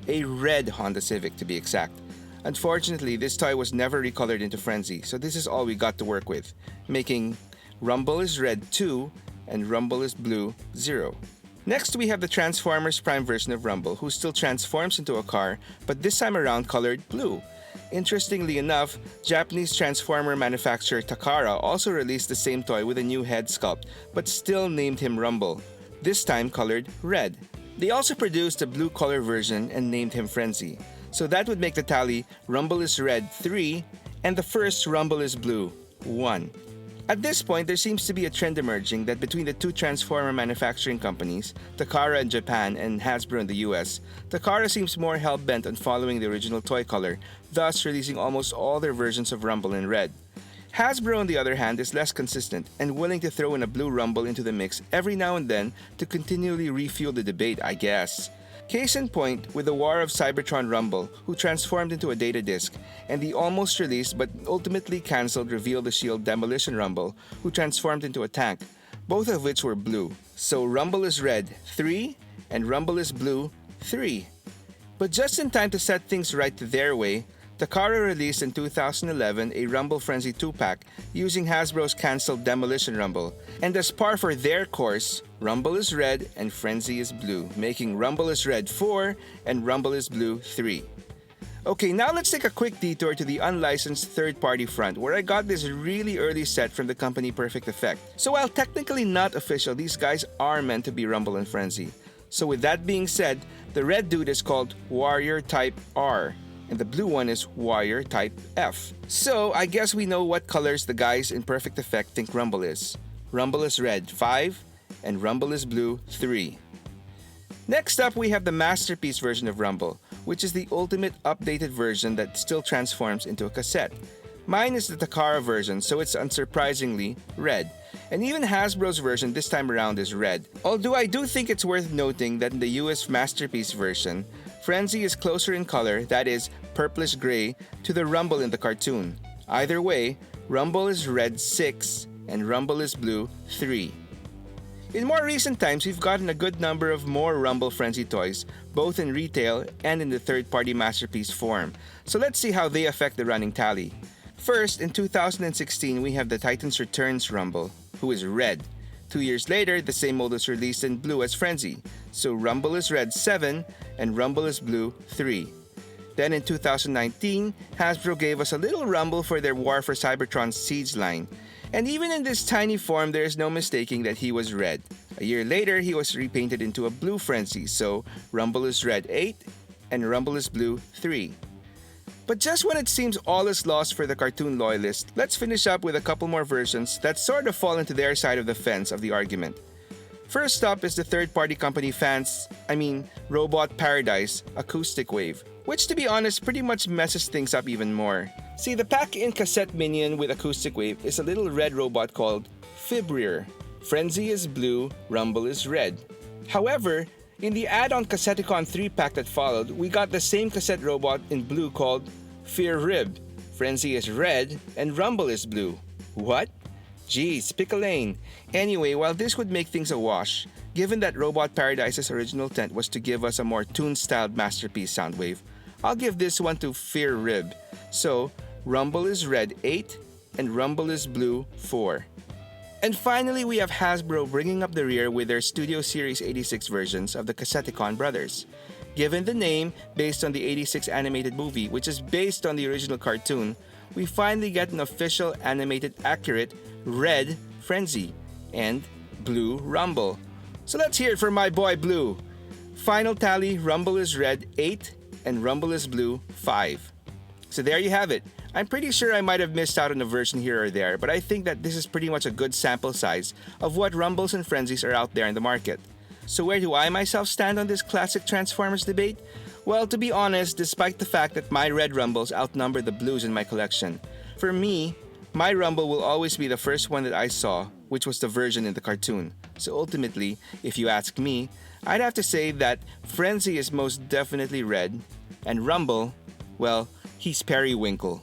a red Honda Civic to be exact. Unfortunately, this toy was never recolored into Frenzy, so this is all we got to work with, making Rumble is Red 2 and Rumble is Blue 0. Next, we have the Transformers Prime version of Rumble, who still transforms into a car, but this time around colored blue. Interestingly enough, Japanese Transformer manufacturer Takara also released the same toy with a new head sculpt, but still named him Rumble, this time colored red. They also produced a blue color version and named him Frenzy. So that would make the tally Rumble is Red 3 and the first Rumble is Blue 1. At this point, there seems to be a trend emerging that between the two Transformer manufacturing companies, Takara in Japan and Hasbro in the US, Takara seems more hell-bent on following the original toy color, thus releasing almost all their versions of Rumble in red. Hasbro, on the other hand, is less consistent and willing to throw in a blue Rumble into the mix every now and then to continually refuel the debate, I guess. Case in point with the War of Cybertron Rumble, who transformed into a data disk, and the almost released but ultimately cancelled Reveal the Shield Demolition Rumble, who transformed into a tank, both of which were blue. So Rumble is Red 3 and Rumble is Blue 3. But just in time to set things right their way, Takara released in 2011 a Rumble Frenzy 2-pack using Hasbro's cancelled Demolition Rumble, and as par for their course, Rumble is Red and Frenzy is Blue, making Rumble is Red 4 and Rumble is Blue 3. Okay, now let's take a quick detour to the unlicensed third-party front, where I got this really early set from the company Perfect Effect. So while technically not official, these guys are meant to be Rumble and Frenzy. So with that being said, the red dude is called Warrior Type R, and the blue one is Warrior Type F. So I guess we know what colors the guys in Perfect Effect think Rumble is. Rumble is Red 5 and Rumble is Blue 3. Next up, we have the Masterpiece version of Rumble, which is the ultimate updated version that still transforms into a cassette. Mine is the Takara version, so it's unsurprisingly red. And even Hasbro's version this time around is red. Although I do think it's worth noting that in the US Masterpiece version, Frenzy is closer in color, that is, purplish gray, to the Rumble in the cartoon. Either way, Rumble is Red 6 and Rumble is Blue 3. In more recent times, we've gotten a good number of more Rumble Frenzy toys, both in retail and in the third-party Masterpiece form. So let's see how they affect the running tally. First, in 2016, we have the Titans Returns Rumble, who is red. 2 years later, the same mold is released in blue as Frenzy, so Rumble is Red 7 and Rumble is Blue 3. Then in 2019, Hasbro gave us a little Rumble for their War for Cybertron Siege line. And even in this tiny form, there is no mistaking that he was red. A year later, he was repainted into a blue Frenzy, so Rumble is Red 8 and Rumble is Blue 3. But just when it seems all is lost for the cartoon loyalists, let's finish up with a couple more versions that sort of fall into their side of the fence of the argument. First up is the third-party company Robot Paradise Acoustic Wave, which to be honest pretty much messes things up even more. See, the pack-in cassette minion with Acoustic Wave is a little red robot called Fibrier. Frenzy is blue, Rumble is red. However, in the add-on Cassetticon 3-pack that followed, we got the same cassette robot in blue called Fear Rib. Frenzy is red and Rumble is blue. What? Geez, pick a lane. Anyway, while this would make things a wash, given that Robot Paradise's original intent was to give us a more tune-styled masterpiece Soundwave, I'll give this one to Fear Rib. So, Rumble is red 8 and Rumble is blue 4. And finally, we have Hasbro bringing up the rear with their Studio Series 86 versions of the Cassetticon brothers. Given the name, based on the 86 animated movie, which is based on the original cartoon, we finally get an official animated accurate red Frenzy and blue Rumble. So let's hear it for my boy Blue. Final tally, Rumble is red 8 and Rumble is blue 5. So there you have it. I'm pretty sure I might have missed out on a version here or there, but I think that this is pretty much a good sample size of what Rumbles and Frenzies are out there in the market. So where do I myself stand on this classic Transformers debate? Well, to be honest, despite the fact that my red Rumbles outnumber the blues in my collection, for me, my Rumble will always be the first one that I saw, which was the version in the cartoon. So ultimately, if you ask me, I'd have to say that Frenzy is most definitely red, and Rumble, well, he's Periwinkle.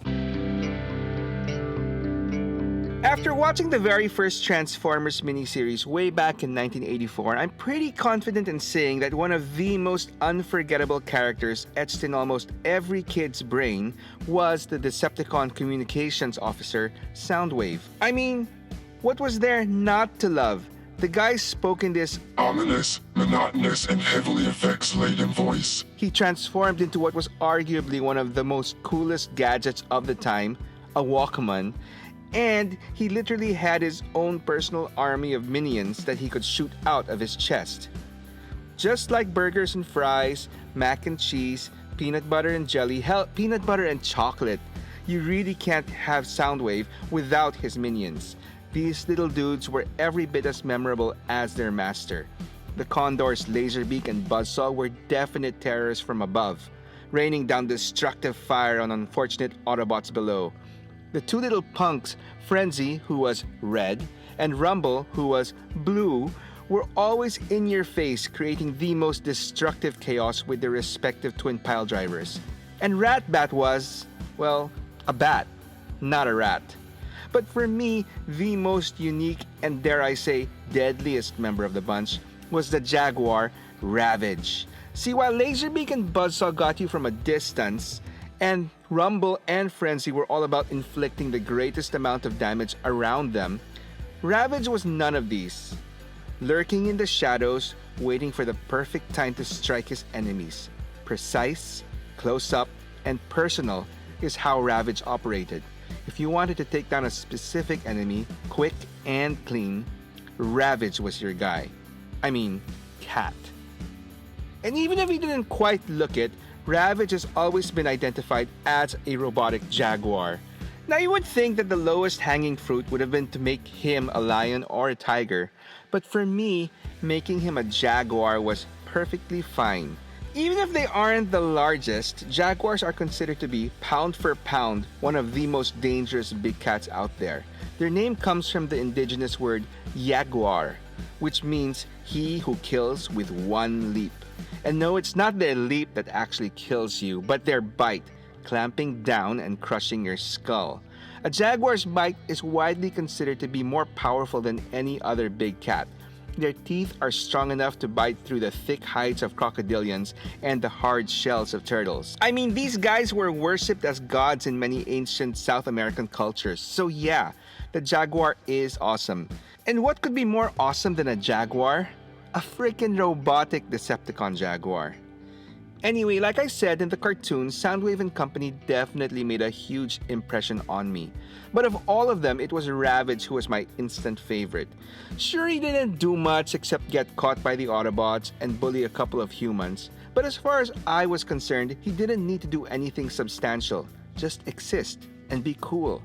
After watching the very first Transformers miniseries way back in 1984, I'm pretty confident in saying that one of the most unforgettable characters etched in almost every kid's brain was the Decepticon Communications Officer, Soundwave. I mean, what was there not to love? The guy spoke in this ominous, monotonous, and heavily effects-laden voice. He transformed into what was arguably one of the most coolest gadgets of the time, a Walkman, and he literally had his own personal army of minions that he could shoot out of his chest. Just like burgers and fries, mac and cheese, peanut butter and jelly, hell, peanut butter and chocolate, you really can't have Soundwave without his minions. These little dudes were every bit as memorable as their master. The Condor's Laserbeak and Buzzsaw were definite terrors from above, raining down destructive fire on unfortunate Autobots below. The two little punks, Frenzy, who was red, and Rumble, who was blue, were always in your face, creating the most destructive chaos with their respective twin pile drivers. And Ratbat was, well, a bat, not a rat. But for me, the most unique and dare I say, deadliest member of the bunch was the Jaguar Ravage. See, while Laserbeak and Buzzsaw got you from a distance, and Rumble and Frenzy were all about inflicting the greatest amount of damage around them, Ravage was none of these. Lurking in the shadows, waiting for the perfect time to strike his enemies. Precise, close-up, and personal is how Ravage operated. If you wanted to take down a specific enemy, quick and clean, Ravage was your guy. I mean, cat. And even if he didn't quite look it, Ravage has always been identified as a robotic jaguar. Now you would think that the lowest hanging fruit would have been to make him a lion or a tiger, but for me, making him a jaguar was perfectly fine. Even if they aren't the largest, jaguars are considered to be, pound for pound, one of the most dangerous big cats out there. Their name comes from the indigenous word jaguar, which means he who kills with one leap. And no, it's not their leap that actually kills you, but their bite, clamping down and crushing your skull. A jaguar's bite is widely considered to be more powerful than any other big cat. Their teeth are strong enough to bite through the thick hides of crocodilians and the hard shells of turtles. I mean, these guys were worshipped as gods in many ancient South American cultures. So yeah, the jaguar is awesome. And what could be more awesome than a jaguar? A freaking robotic Decepticon jaguar. Anyway, like I said, in the cartoon, Soundwave and company definitely made a huge impression on me. But of all of them, it was Ravage who was my instant favorite. Sure, he didn't do much except get caught by the Autobots and bully a couple of humans. But as far as I was concerned, he didn't need to do anything substantial. Just exist and be cool.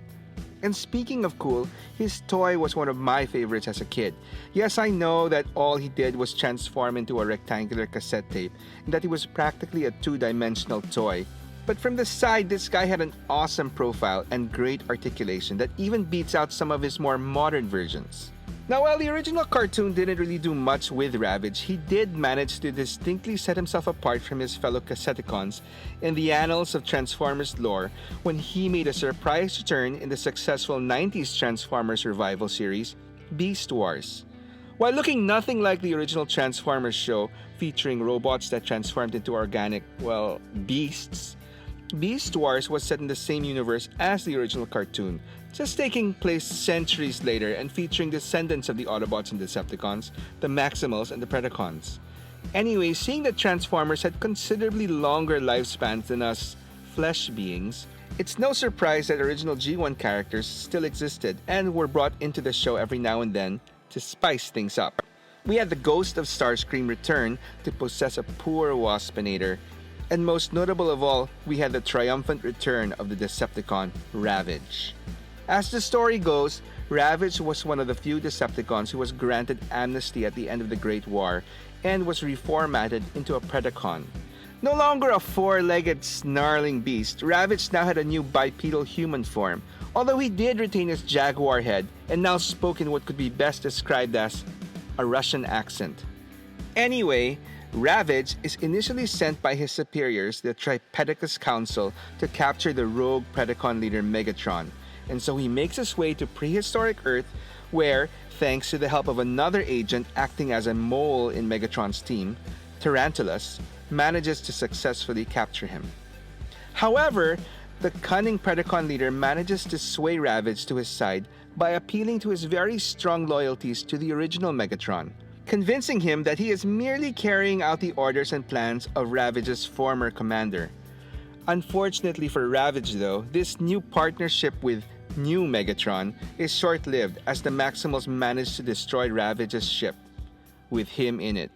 And speaking of cool, his toy was one of my favorites as a kid. Yes, I know that all he did was transform into a rectangular cassette tape, and that he was practically a two-dimensional toy. But from the side, this guy had an awesome profile and great articulation that even beats out some of his more modern versions. Now, while the original cartoon didn't really do much with Ravage, he did manage to distinctly set himself apart from his fellow Cassetticons in the annals of Transformers lore when he made a surprise return in the successful 90s Transformers revival series, Beast Wars. While looking nothing like the original Transformers show featuring robots that transformed into organic, beasts, Beast Wars was set in the same universe as the original cartoon, just taking place centuries later and featuring descendants of the Autobots and Decepticons, the Maximals and the Predacons. Anyway, seeing that Transformers had considerably longer lifespans than us flesh beings, it's no surprise that original G1 characters still existed and were brought into the show every now and then to spice things up. We had the ghost of Starscream return to possess a poor Waspinator, and most notable of all, we had the triumphant return of the Decepticon Ravage. As the story goes, Ravage was one of the few Decepticons who was granted amnesty at the end of the Great War and was reformatted into a Predacon. No longer a four-legged snarling beast, Ravage now had a new bipedal human form, although he did retain his jaguar head and now spoke in what could be best described as a Russian accent. Anyway, Ravage is initially sent by his superiors, the Tripedicus Council, to capture the rogue Predacon leader Megatron, and so he makes his way to prehistoric Earth where, thanks to the help of another agent acting as a mole in Megatron's team, Tarantulas, manages to successfully capture him. However, the cunning Predacon leader manages to sway Ravage to his side by appealing to his very strong loyalties to the original Megatron, convincing him that he is merely carrying out the orders and plans of Ravage's former commander. Unfortunately for Ravage though, this new partnership with new Megatron is short-lived as the Maximals manage to destroy Ravage's ship, with him in it.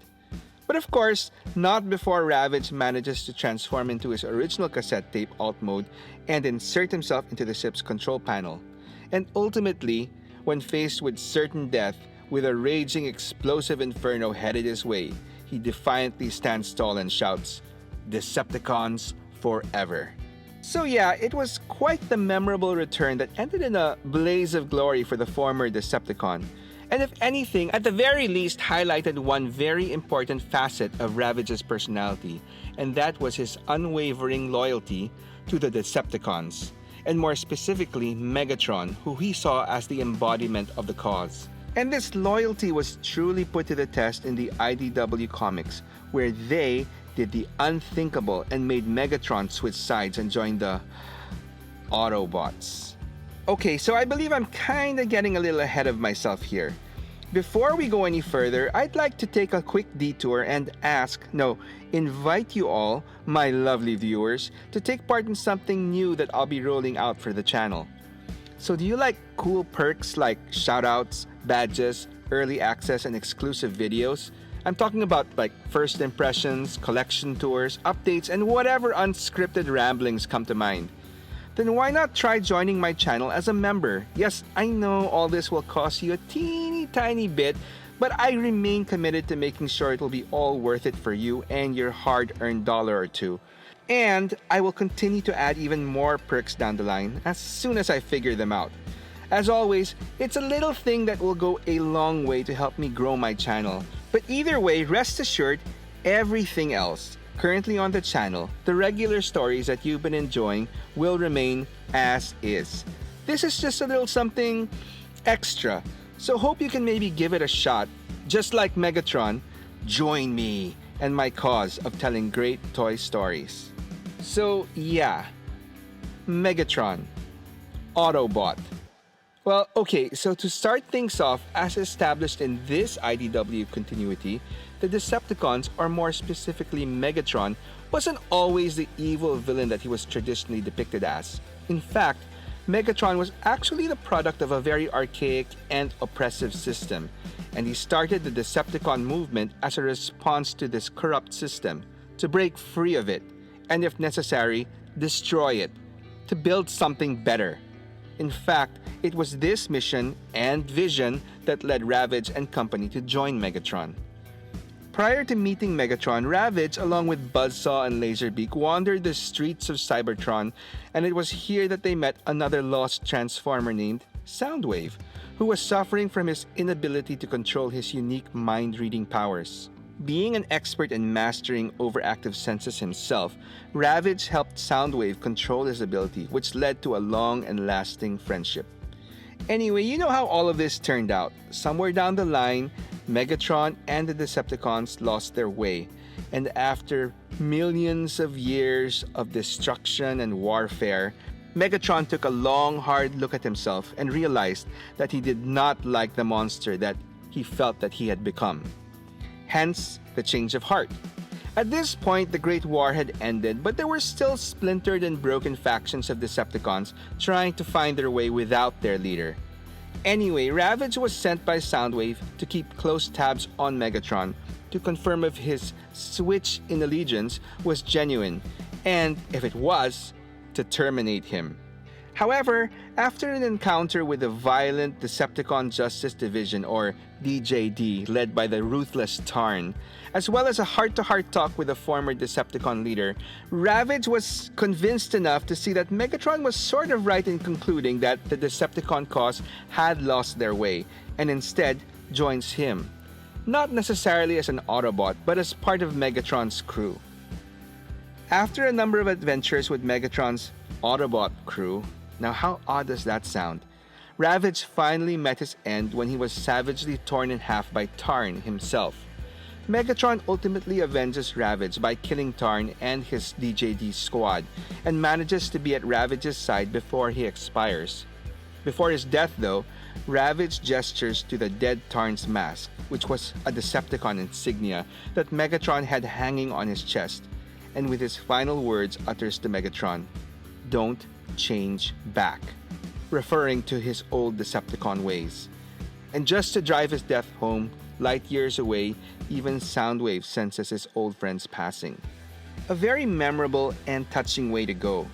But of course, not before Ravage manages to transform into his original cassette tape alt mode and insert himself into the ship's control panel. And ultimately, when faced with certain death, with a raging explosive inferno headed his way, he defiantly stands tall and shouts, "Decepticons forever." So yeah, it was quite the memorable return that ended in a blaze of glory for the former Decepticon. And if anything, at the very least highlighted one very important facet of Ravage's personality, and that was his unwavering loyalty to the Decepticons, and more specifically Megatron, who he saw as the embodiment of the cause. And this loyalty was truly put to the test in the IDW comics, where they did the unthinkable and made Megatron switch sides and join the Autobots. Okay, so I believe I'm kinda getting a little ahead of myself here. Before we go any further, I'd like to take a quick detour and invite you all, my lovely viewers, to take part in something new that I'll be rolling out for the channel. So do you like cool perks like shoutouts, badges, early access, and exclusive videos? I'm talking about like first impressions, collection tours, updates, and whatever unscripted ramblings come to mind. Then why not try joining my channel as a member? Yes, I know all this will cost you a teeny tiny bit, but I remain committed to making sure it will be all worth it for you and your hard-earned dollar or two. And I will continue to add even more perks down the line as soon as I figure them out. As always, it's a little thing that will go a long way to help me grow my channel. But either way, rest assured, everything else currently on the channel, the regular stories that you've been enjoying, will remain as is. This is just a little something extra, so hope you can maybe give it a shot. Just like Megatron, join me and my cause of telling great toy stories. So yeah, Megatron, Autobot. Well, okay, so to start things off, as established in this IDW continuity, the Decepticons, or more specifically Megatron, wasn't always the evil villain that he was traditionally depicted as. In fact, Megatron was actually the product of a very archaic and oppressive system, and he started the Decepticon movement as a response to this corrupt system, to break free of it, and if necessary, destroy it, to build something better. In fact, it was this mission and vision that led Ravage and company to join Megatron. Prior to meeting Megatron, Ravage, along with Buzzsaw and Laserbeak, wandered the streets of Cybertron, and it was here that they met another lost Transformer named Soundwave, who was suffering from his inability to control his unique mind-reading powers. Being an expert in mastering overactive senses himself, Ravage helped Soundwave control his ability, which led to a long and lasting friendship. Anyway, you know how all of this turned out. Somewhere down the line, Megatron and the Decepticons lost their way, and after millions of years of destruction and warfare, Megatron took a long, hard look at himself and realized that he did not like the monster that he felt that he had become. Hence, the change of heart. At this point, the Great War had ended, but there were still splintered and broken factions of Decepticons trying to find their way without their leader. Anyway, Ravage was sent by Soundwave to keep close tabs on Megatron to confirm if his switch in allegiance was genuine, and if it was, to terminate him. However, after an encounter with the violent Decepticon Justice Division, or DJD, led by the ruthless Tarn, as well as a heart-to-heart talk with the former Decepticon leader, Ravage was convinced enough to see that Megatron was sort of right in concluding that the Decepticon cause had lost their way, and instead joins him. Not necessarily as an Autobot, but as part of Megatron's crew. After a number of adventures with Megatron's Autobot crew, now how odd does that sound? Ravage finally met his end when he was savagely torn in half by Tarn himself. Megatron ultimately avenges Ravage by killing Tarn and his DJD squad, and manages to be at Ravage's side before he expires. Before his death though, Ravage gestures to the dead Tarn's mask, which was a Decepticon insignia that Megatron had hanging on his chest, and with his final words utters to Megatron, "Don't change back," referring to his old Decepticon ways. And just to drive his death home, light years away, even Soundwave senses his old friend's passing. A very memorable and touching way to go.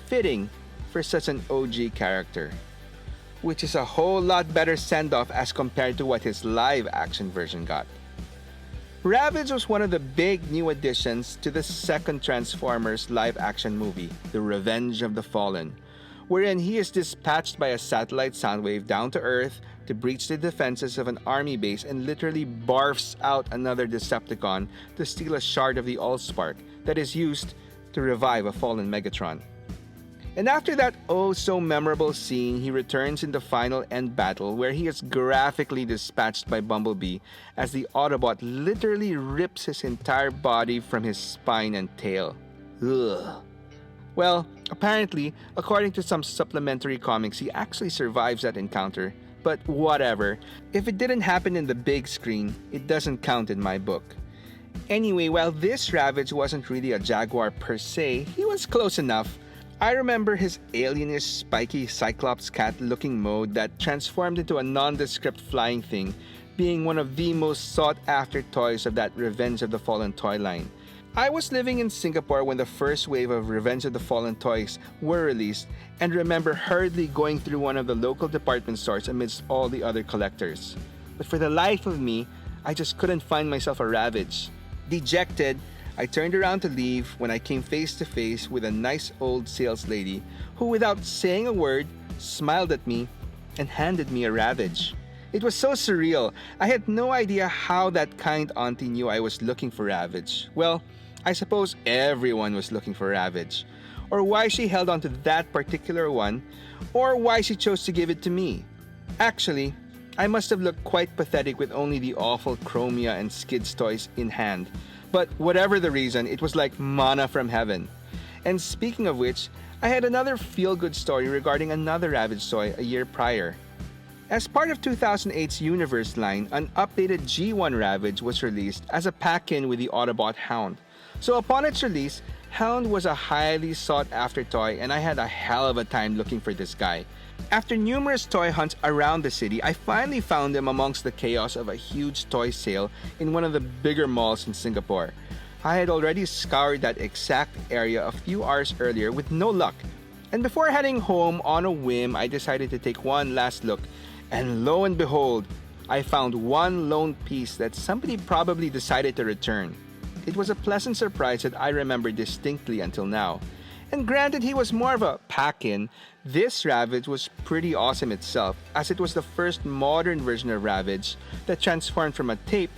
Fitting for such an OG character. Which is a whole lot better send-off as compared to what his live-action version got. Ravage was one of the big new additions to the second Transformers live-action movie, The Revenge of the Fallen, wherein he is dispatched by a satellite Soundwave down to Earth to breach the defenses of an army base and literally barfs out another Decepticon to steal a shard of the Allspark that is used to revive a fallen Megatron. And after that oh-so-memorable scene, he returns in the final end battle where he is graphically dispatched by Bumblebee as the Autobot literally rips his entire body from his spine and tail. Ugh. Well, apparently, according to some supplementary comics, he actually survives that encounter, but whatever. If it didn't happen in the big screen, it doesn't count in my book. Anyway, while this Ravage wasn't really a Jaguar per se, he was close enough. I remember his alienish, spiky Cyclops cat-looking mode that transformed into a nondescript flying thing being one of the most sought-after toys of that Revenge of the Fallen toy line. I was living in Singapore when the first wave of Revenge of the Fallen toys were released and remember hurriedly going through one of the local department stores amidst all the other collectors. But for the life of me, I just couldn't find myself a Ravage. Dejected, I turned around to leave when I came face to face with a nice old sales lady who, without saying a word, smiled at me and handed me a Ravage. It was so surreal. I had no idea how that kind auntie knew I was looking for Ravage. Well, I suppose everyone was looking for Ravage, or why she held on to that particular one, or why she chose to give it to me. Actually, I must have looked quite pathetic with only the awful Chromia and Skids toys in hand. But whatever the reason, it was like manna from heaven. And speaking of which, I had another feel-good story regarding another Ravage toy a year prior. As part of 2008's Universe line, an updated G1 Ravage was released as a pack-in with the Autobot Hound. So upon its release, Hound was a highly sought-after toy and I had a hell of a time looking for this guy. After numerous toy hunts around the city, I finally found him amongst the chaos of a huge toy sale in one of the bigger malls in Singapore. I had already scoured that exact area a few hours earlier with no luck, And before heading home on a whim, I decided to take one last look, and lo and behold, I found one lone piece that somebody probably decided to return. It was a pleasant surprise that I remember distinctly until now. And granted he was more of a pack-in, this Ravage was pretty awesome itself, as it was the first modern version of Ravage that transformed from a tape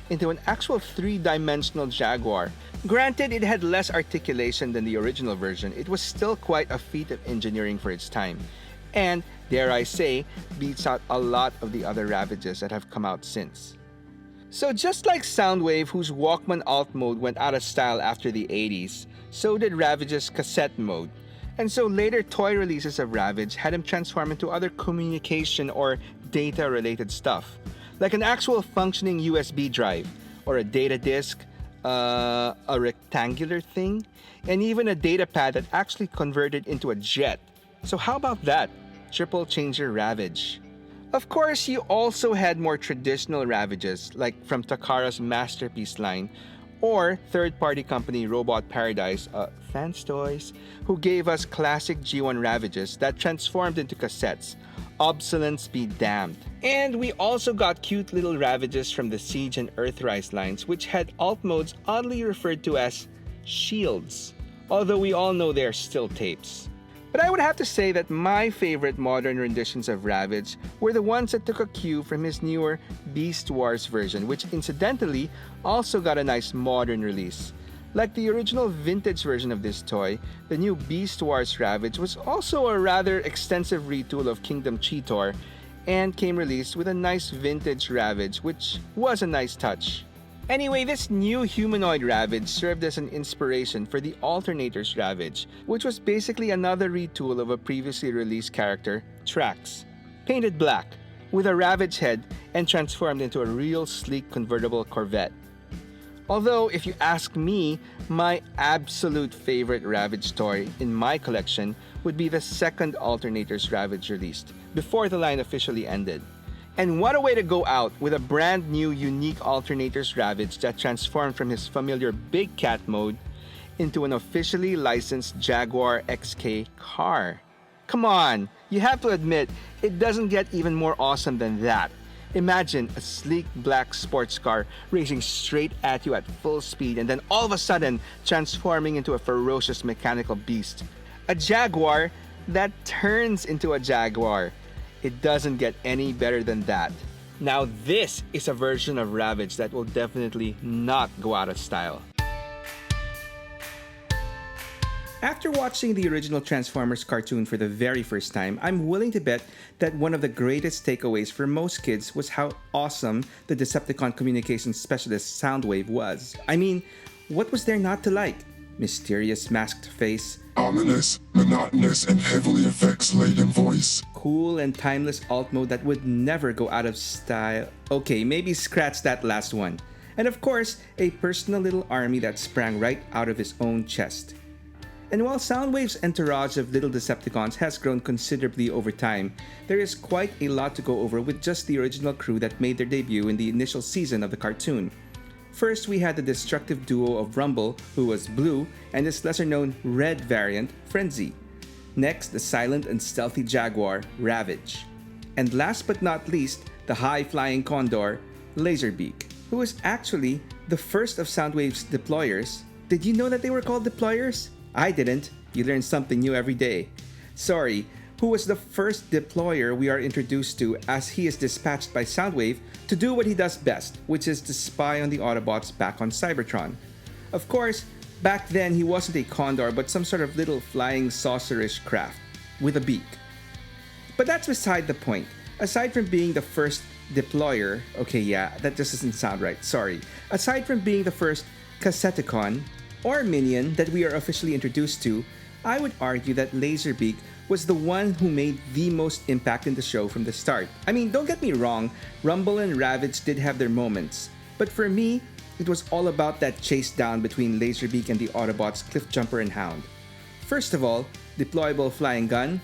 into an actual three-dimensional Jaguar. Granted, it had less articulation than the original version, it was still quite a feat of engineering for its time. And, dare I say, beats out a lot of the other Ravages that have come out since. So just like Soundwave, whose Walkman alt mode went out of style after the 80s, so did Ravage's cassette mode. And so later toy releases of Ravage had him transform into other communication or data related stuff, like an actual functioning USB drive, or a data disk, a rectangular thing, and even a data pad that actually converted into a jet. So how about that? Triple changer Ravage. Of course, you also had more traditional Ravages, like from Takara's Masterpiece line, or third-party company Robot Paradise, Fans Toys, who gave us classic G1 Ravages that transformed into cassettes. Obsolete be damned. And we also got cute little Ravages from the Siege and Earthrise lines, which had alt modes oddly referred to as shields, although we all know they're still tapes. But I would have to say that my favorite modern renditions of Ravage were the ones that took a cue from his newer Beast Wars version, which incidentally also got a nice modern release. Like the original vintage version of this toy, the new Beast Wars Ravage was also a rather extensive retool of Kingdom Cheetor and came released with a nice vintage Ravage, which was a nice touch. Anyway, this new humanoid Ravage served as an inspiration for the Alternators Ravage, which was basically another retool of a previously released character, Trax, painted black, with a Ravage head and transformed into a real sleek convertible Corvette. Although, if you ask me, my absolute favorite Ravage toy in my collection would be the second Alternators Ravage released, before the line officially ended. And what a way to go out with a brand new unique Alternators Ravage that transformed from his familiar Big Cat mode into an officially licensed Jaguar XK car. Come on, you have to admit, it doesn't get even more awesome than that. Imagine a sleek black sports car racing straight at you at full speed and then all of a sudden transforming into a ferocious mechanical beast. A Jaguar that turns into a Jaguar. It doesn't get any better than that. Now this is a version of Ravage that will definitely not go out of style. After watching the original Transformers cartoon for the very first time, I'm willing to bet that one of the greatest takeaways for most kids was how awesome the Decepticon communications specialist Soundwave was. I mean, what was there not to like? Mysterious masked face, Ominous, monotonous, and heavily effects-laden voice. cool and timeless alt mode that would never go out of style. Okay, maybe scratch that last one. And of course, a personal little army that sprang right out of his own chest. And while Soundwave's entourage of little Decepticons has grown considerably over time, there is quite a lot to go over with just the original crew that made their debut in the initial season of the cartoon. First, we had the destructive duo of Rumble, who was blue, and his lesser-known red variant, Frenzy. Next, the silent and stealthy Jaguar, Ravage. And last but not least, the high-flying Condor, Laserbeak, who was actually the first of Soundwave's deployers. Did you know that they were called deployers? I didn't. You learn something new every day. Sorry, who was the first deployer we are introduced to, as he is dispatched by Soundwave to do what he does best, which is to spy on the Autobots back on Cybertron. Of course, back then he wasn't a Condor but some sort of little flying saucerish craft with a beak. But that's beside the point. Aside from being the first deployer, okay, yeah, that just doesn't sound right, sorry. Aside from being the first Cassetticon or minion that we are officially introduced to, I would argue that Laserbeak was the one who made the most impact in the show from the start. I mean, don't get me wrong, Rumble and Ravage did have their moments, but for me, it was all about that chase down between Laserbeak and the Autobots Cliffjumper and Hound. First of all, deployable flying gun,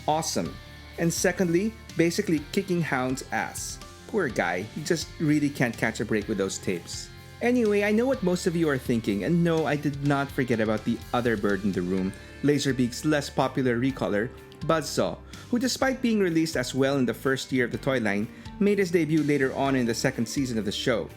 awesome. And secondly, basically kicking Hound's ass. Poor guy, he just really can't catch a break with those tapes. Anyway, I know what most of you are thinking, and no, I did not forget about the other bird in the room, Laserbeak's less popular recolor, Buzzsaw, who despite being released as well in the first year of the toy line, made his debut later on in the second season of the show.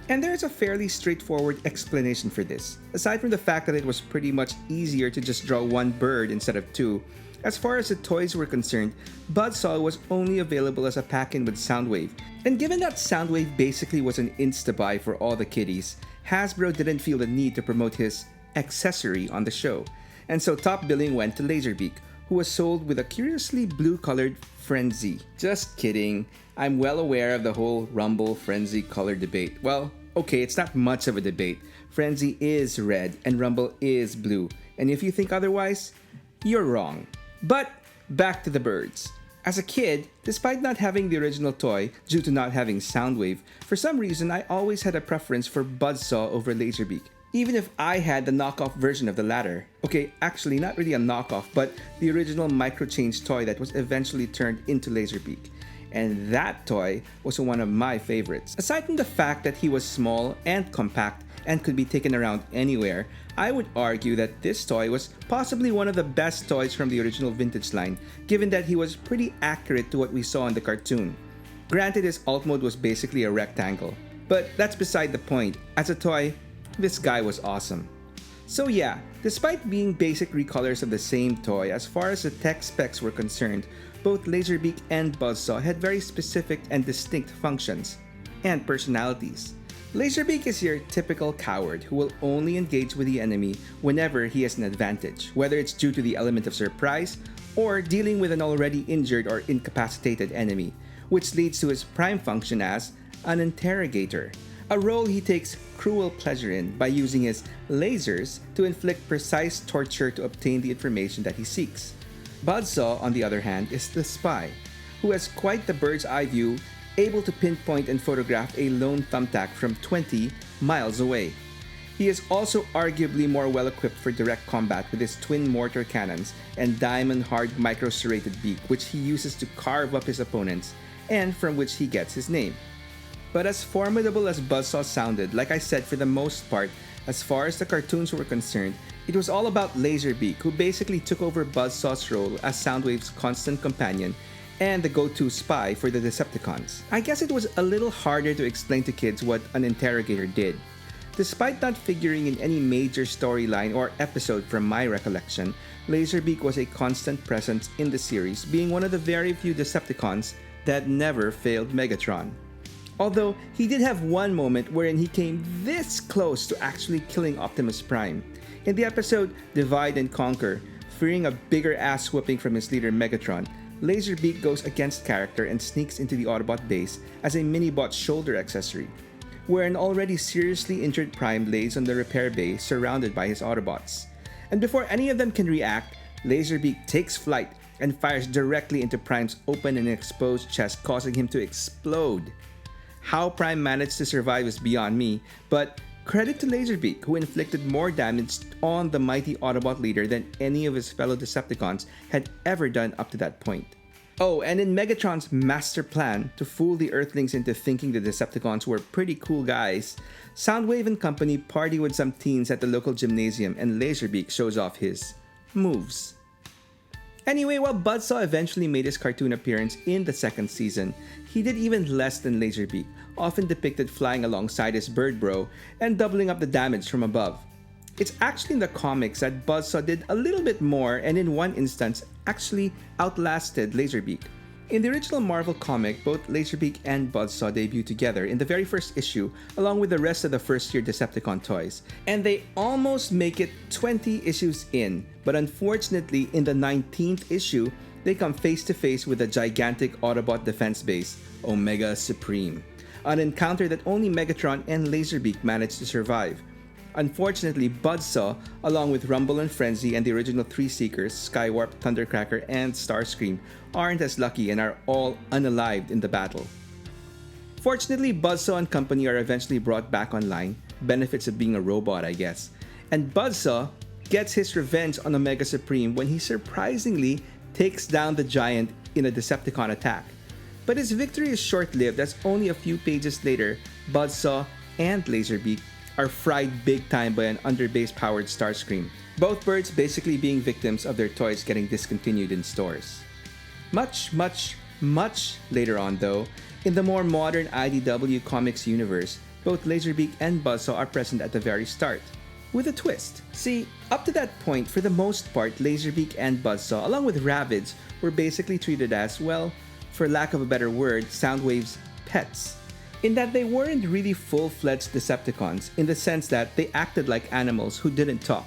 And there's a fairly straightforward explanation for this. Aside from the fact that it was pretty much easier to just draw one bird instead of two, as far as the toys were concerned, Buzzsaw was only available as a pack-in with Soundwave. And given that Soundwave basically was an insta-buy for all the kiddies, Hasbro didn't feel the need to promote his accessory on the show. And so top billing went to Laserbeak, who was sold with a curiously blue-colored Frenzy. Just kidding. I'm well aware of the whole Rumble Frenzy color debate. Well, okay, it's not much of a debate. Frenzy is red and Rumble is blue. And if you think otherwise, you're wrong. But back to the birds. As a kid, despite not having the original toy due to not having Soundwave, for some reason I always had a preference for Buzzsaw over Laserbeak, even if I had the knockoff version of the latter. Okay, actually not really a knockoff, but the original micro-change toy that was eventually turned into Laserbeak. And that toy was one of my favorites. Aside from the fact that he was small and compact and could be taken around anywhere, I would argue that this toy was possibly one of the best toys from the original vintage line, given that he was pretty accurate to what we saw in the cartoon. Granted, his alt mode was basically a rectangle, but that's beside the point. As a toy, this guy was awesome. So yeah, despite being basic recolors of the same toy, as far as the tech specs were concerned, both Laserbeak and Buzzsaw had very specific and distinct functions and personalities. Laserbeak is your typical coward who will only engage with the enemy whenever he has an advantage, whether it's due to the element of surprise or dealing with an already injured or incapacitated enemy, which leads to his prime function as an interrogator, a role he takes cruel pleasure in by using his lasers to inflict precise torture to obtain the information that he seeks. Buzzsaw, on the other hand, is the spy, who has quite the bird's eye view, able to pinpoint and photograph a lone thumbtack from 20 miles away. He is also arguably more well equipped for direct combat with his twin mortar cannons and diamond-hard micro-serrated beak, which he uses to carve up his opponents and from which he gets his name. But as formidable as Buzzsaw sounded, like I said, for the most part, as far as the cartoons were concerned, it was all about Laserbeak, who basically took over Buzzsaw's role as Soundwave's constant companion and the go-to spy for the Decepticons. I guess it was a little harder to explain to kids what an interrogator did. Despite not figuring in any major storyline or episode from my recollection, Laserbeak was a constant presence in the series, being one of the very few Decepticons that never failed Megatron. Although, he did have one moment wherein he came this close to actually killing Optimus Prime. In the episode Divide and Conquer, fearing a bigger ass whooping from his leader Megatron, Laserbeak goes against character and sneaks into the Autobot base as a Minibot shoulder accessory, where an already seriously injured Prime lays on the repair bay surrounded by his Autobots. And before any of them can react, Laserbeak takes flight and fires directly into Prime's open and exposed chest, causing him to explode. How Prime managed to survive is beyond me, but credit to Laserbeak, who inflicted more damage on the mighty Autobot leader than any of his fellow Decepticons had ever done up to that point. Oh, and in Megatron's master plan to fool the Earthlings into thinking the Decepticons were pretty cool guys, Soundwave and company party with some teens at the local gymnasium and Laserbeak shows off his moves. Anyway, while Buzzsaw eventually made his cartoon appearance in the second season, he did even less than Laserbeak, often depicted flying alongside his bird bro and doubling up the damage from above. It's actually in the comics that Buzzsaw did a little bit more and in one instance actually outlasted Laserbeak. In the original Marvel comic, both Laserbeak and Buzzsaw debut together in the very first issue along with the rest of the first-year Decepticon toys, and they almost make it 20 issues in, but unfortunately in the 19th issue, they come face-to-face with a gigantic Autobot defense base, Omega Supreme, an encounter that only Megatron and Laserbeak managed to survive. Unfortunately, Buzzsaw, along with Rumble and Frenzy and the original three Seekers, Skywarp, Thundercracker, and Starscream, aren't as lucky and are all unalived in the battle. Fortunately, Buzzsaw and company are eventually brought back online, benefits of being a robot, I guess, and Buzzsaw gets his revenge on Omega Supreme when he surprisingly takes down the giant in a Decepticon attack. But his victory is short-lived as only a few pages later, Buzzsaw and Laserbeak are fried big time by an underbass-powered Starscream. Both birds basically being victims of their toys getting discontinued in stores. Much later on though, in the more modern IDW Comics universe, both Laserbeak and Buzzsaw are present at the very start. With a twist. See, up to that point, for the most part, Laserbeak and Buzzsaw, along with Ravage, were basically treated as, well, for lack of a better word, Soundwave's pets. In that they weren't really full-fledged Decepticons, in the sense that they acted like animals who didn't talk.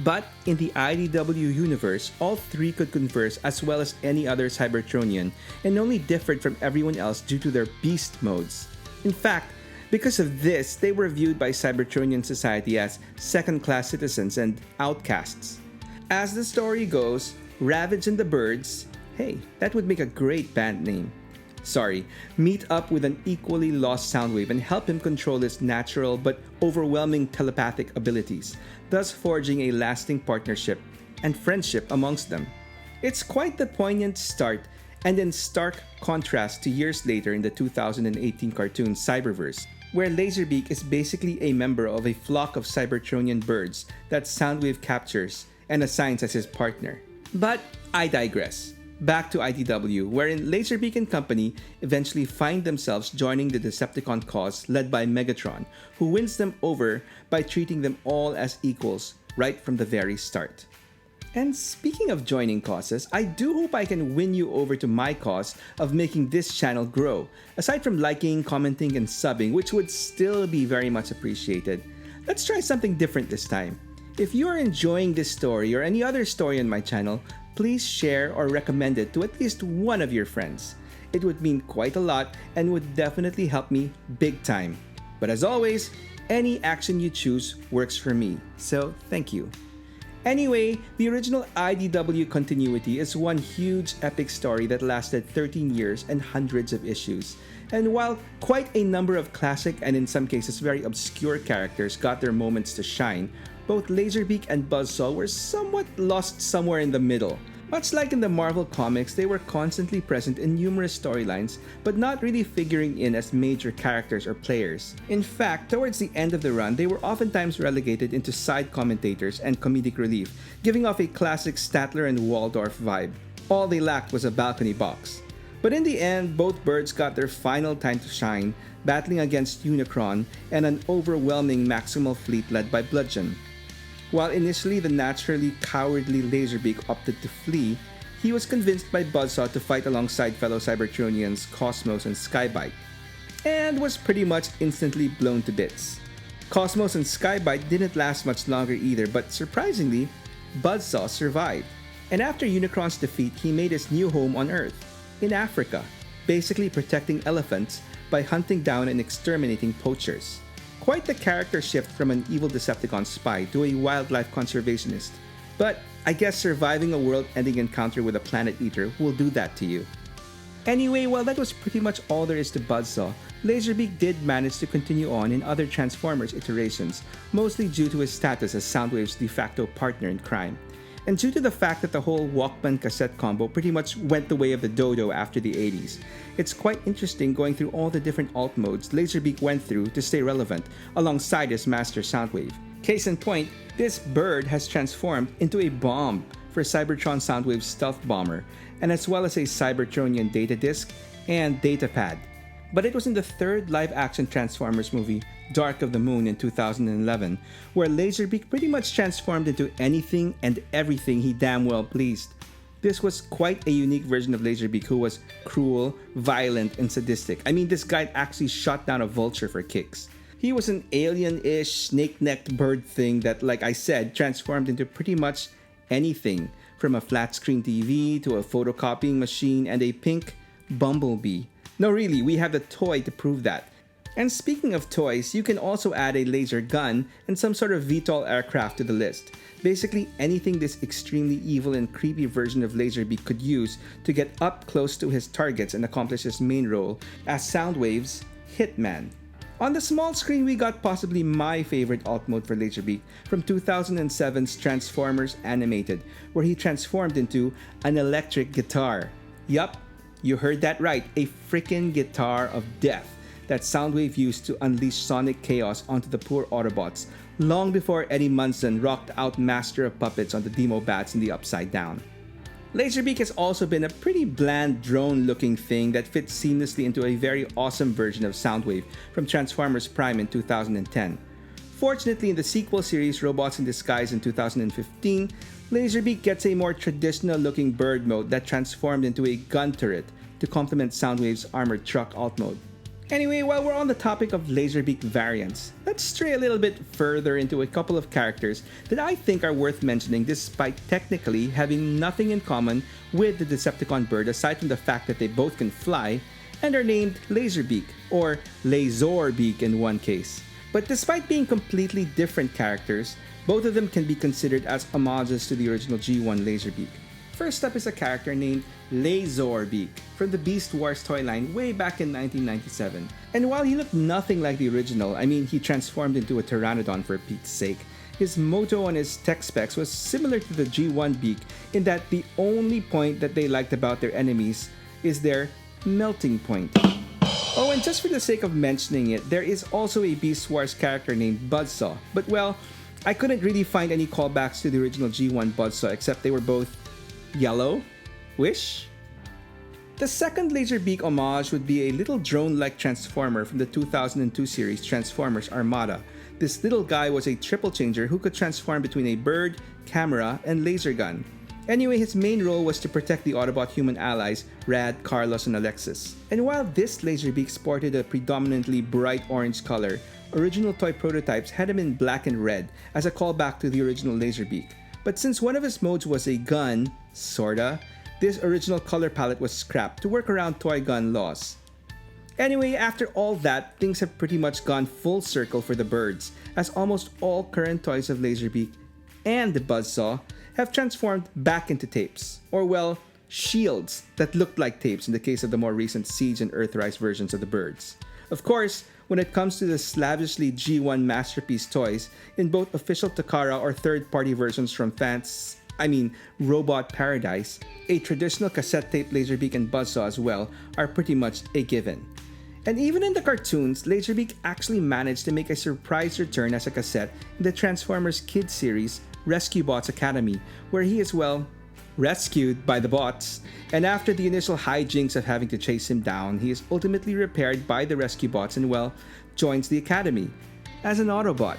But in the IDW universe, all three could converse as well as any other Cybertronian, and only differed from everyone else due to their beast modes. In fact, because of this, they were viewed by Cybertronian society as second-class citizens and outcasts. As the story goes, Ravage and the Birds, hey, that would make a great band name. Meet up with an equally lost Soundwave and help him control his natural but overwhelming telepathic abilities, thus forging a lasting partnership and friendship amongst them. It's quite the poignant start, and in stark contrast to years later in the 2018 cartoon Cyberverse, where Laserbeak is basically a member of a flock of Cybertronian birds that Soundwave captures and assigns as his partner. But I digress. Back to IDW, wherein Laserbeak and company eventually find themselves joining the Decepticon cause led by Megatron, who wins them over by treating them all as equals right from the very start. And speaking of joining causes, I do hope I can win you over to my cause of making this channel grow. Aside from liking, commenting, and subbing, which would still be very much appreciated, let's try something different this time. If you are enjoying this story or any other story on my channel, please share or recommend it to at least one of your friends. It would mean quite a lot and would definitely help me big time. But as always, any action you choose works for me, so thank you. Anyway, the original IDW continuity is one huge epic story that lasted 13 years and hundreds of issues. And while quite a number of classic and in some cases very obscure characters got their moments to shine, both Laserbeak and Buzzsaw were somewhat lost somewhere in the middle. Much like in the Marvel comics, they were constantly present in numerous storylines, but not really figuring in as major characters or players. In fact, towards the end of the run, they were oftentimes relegated into side commentators and comedic relief, giving off a classic Statler and Waldorf vibe. All they lacked was a balcony box. But in the end, both birds got their final time to shine, battling against Unicron and an overwhelming Maximal fleet led by Bludgeon. While initially the naturally cowardly Laserbeak opted to flee, he was convinced by Buzzsaw to fight alongside fellow Cybertronians Cosmos and Skybite, and was pretty much instantly blown to bits. Cosmos and Skybite didn't last much longer either, but surprisingly, Buzzsaw survived. And after Unicron's defeat, he made his new home on Earth, in Africa, basically protecting elephants by hunting down and exterminating poachers. Quite the character shift from an evil Decepticon spy to a wildlife conservationist. But I guess surviving a world-ending encounter with a planet eater will do that to you. Anyway, while that was pretty much all there is to Buzzsaw, Laserbeak did manage to continue on in other Transformers iterations, mostly due to his status as Soundwave's de facto partner in crime. And due to the fact that the whole Walkman cassette combo pretty much went the way of the dodo after the 80s, it's quite interesting going through all the different alt modes Laserbeak went through to stay relevant alongside his master Soundwave. Case in point, this bird has transformed into a bomb for Cybertron Soundwave's stealth bomber, and as well as a Cybertronian data disk and data pad. But it was in the third live-action Transformers movie, Dark of the Moon in 2011, where Laserbeak pretty much transformed into anything and everything he damn well pleased. This was quite a unique version of Laserbeak who was cruel, violent, and sadistic. I mean, this guy actually shot down a vulture for kicks. He was an alien-ish, snake-necked bird thing that, like I said, transformed into pretty much anything, from a flat-screen TV to a photocopying machine and a pink bumblebee. No, really, we have the toy to prove that. And speaking of toys, you can also add a laser gun and some sort of VTOL aircraft to the list. Basically anything this extremely evil and creepy version of Laserbeak could use to get up close to his targets and accomplish his main role as Soundwave's hitman. On the small screen, we got possibly my favorite alt mode for Laserbeak from 2007's Transformers Animated, where he transformed into an electric guitar. Yup, you heard that right, a frickin' guitar of death, that Soundwave used to unleash sonic chaos onto the poor Autobots, long before Eddie Munson rocked out Master of Puppets on the Demo Bats in the Upside Down. Laserbeak has also been a pretty bland drone-looking thing that fits seamlessly into a very awesome version of Soundwave from Transformers Prime in 2010. Fortunately, in the sequel series Robots in Disguise in 2015, Laserbeak gets a more traditional-looking bird mode that transformed into a gun turret to complement Soundwave's armored truck alt mode. Anyway, while we're on the topic of Laserbeak variants, let's stray a little bit further into a couple of characters that I think are worth mentioning despite technically having nothing in common with the Decepticon bird aside from the fact that they both can fly and are named Laserbeak or Laserbeak in one case. But despite being completely different characters, both of them can be considered as homages to the original G1 Laserbeak. First up is a character named Laserbeak from the Beast Wars toy line way back in 1997. And while he looked nothing like the original, I mean he transformed into a pteranodon for Pete's sake, his motto on his tech specs was similar to the G1 Beak in that the only point that they liked about their enemies is their melting point. Oh, and just for the sake of mentioning it, there is also a Beast Wars character named Buzzsaw, but well, I couldn't really find any callbacks to the original G1 Buzzsaw except they were both yellow? Wish? The second Laserbeak homage would be a little drone-like transformer from the 2002 series Transformers Armada. This little guy was a triple changer who could transform between a bird, camera, and laser gun. Anyway, his main role was to protect the Autobot human allies, Rad, Carlos, and Alexis. And while this Laserbeak sported a predominantly bright orange color, original toy prototypes had him in black and red as a callback to the original Laserbeak. But since one of his modes was a gun, sorta, this original color palette was scrapped to work around toy gun laws. Anyway, after all that, things have pretty much gone full circle for the birds, as almost all current toys of Laserbeak and the Buzzsaw have transformed back into tapes, or well, shields that looked like tapes in the case of the more recent Siege and Earthrise versions of the birds. Of course, when it comes to the slavishly G1 masterpiece toys, in both official Takara or third-party versions from Robot Paradise, a traditional cassette tape Laserbeak and Buzzsaw as well are pretty much a given. And even in the cartoons, Laserbeak actually managed to make a surprise return as a cassette in the Transformers Kids series Rescue Bots Academy, where he is, well, rescued by the bots, and after the initial hijinks of having to chase him down, he is ultimately repaired by the rescue bots and, well, joins the academy as an Autobot.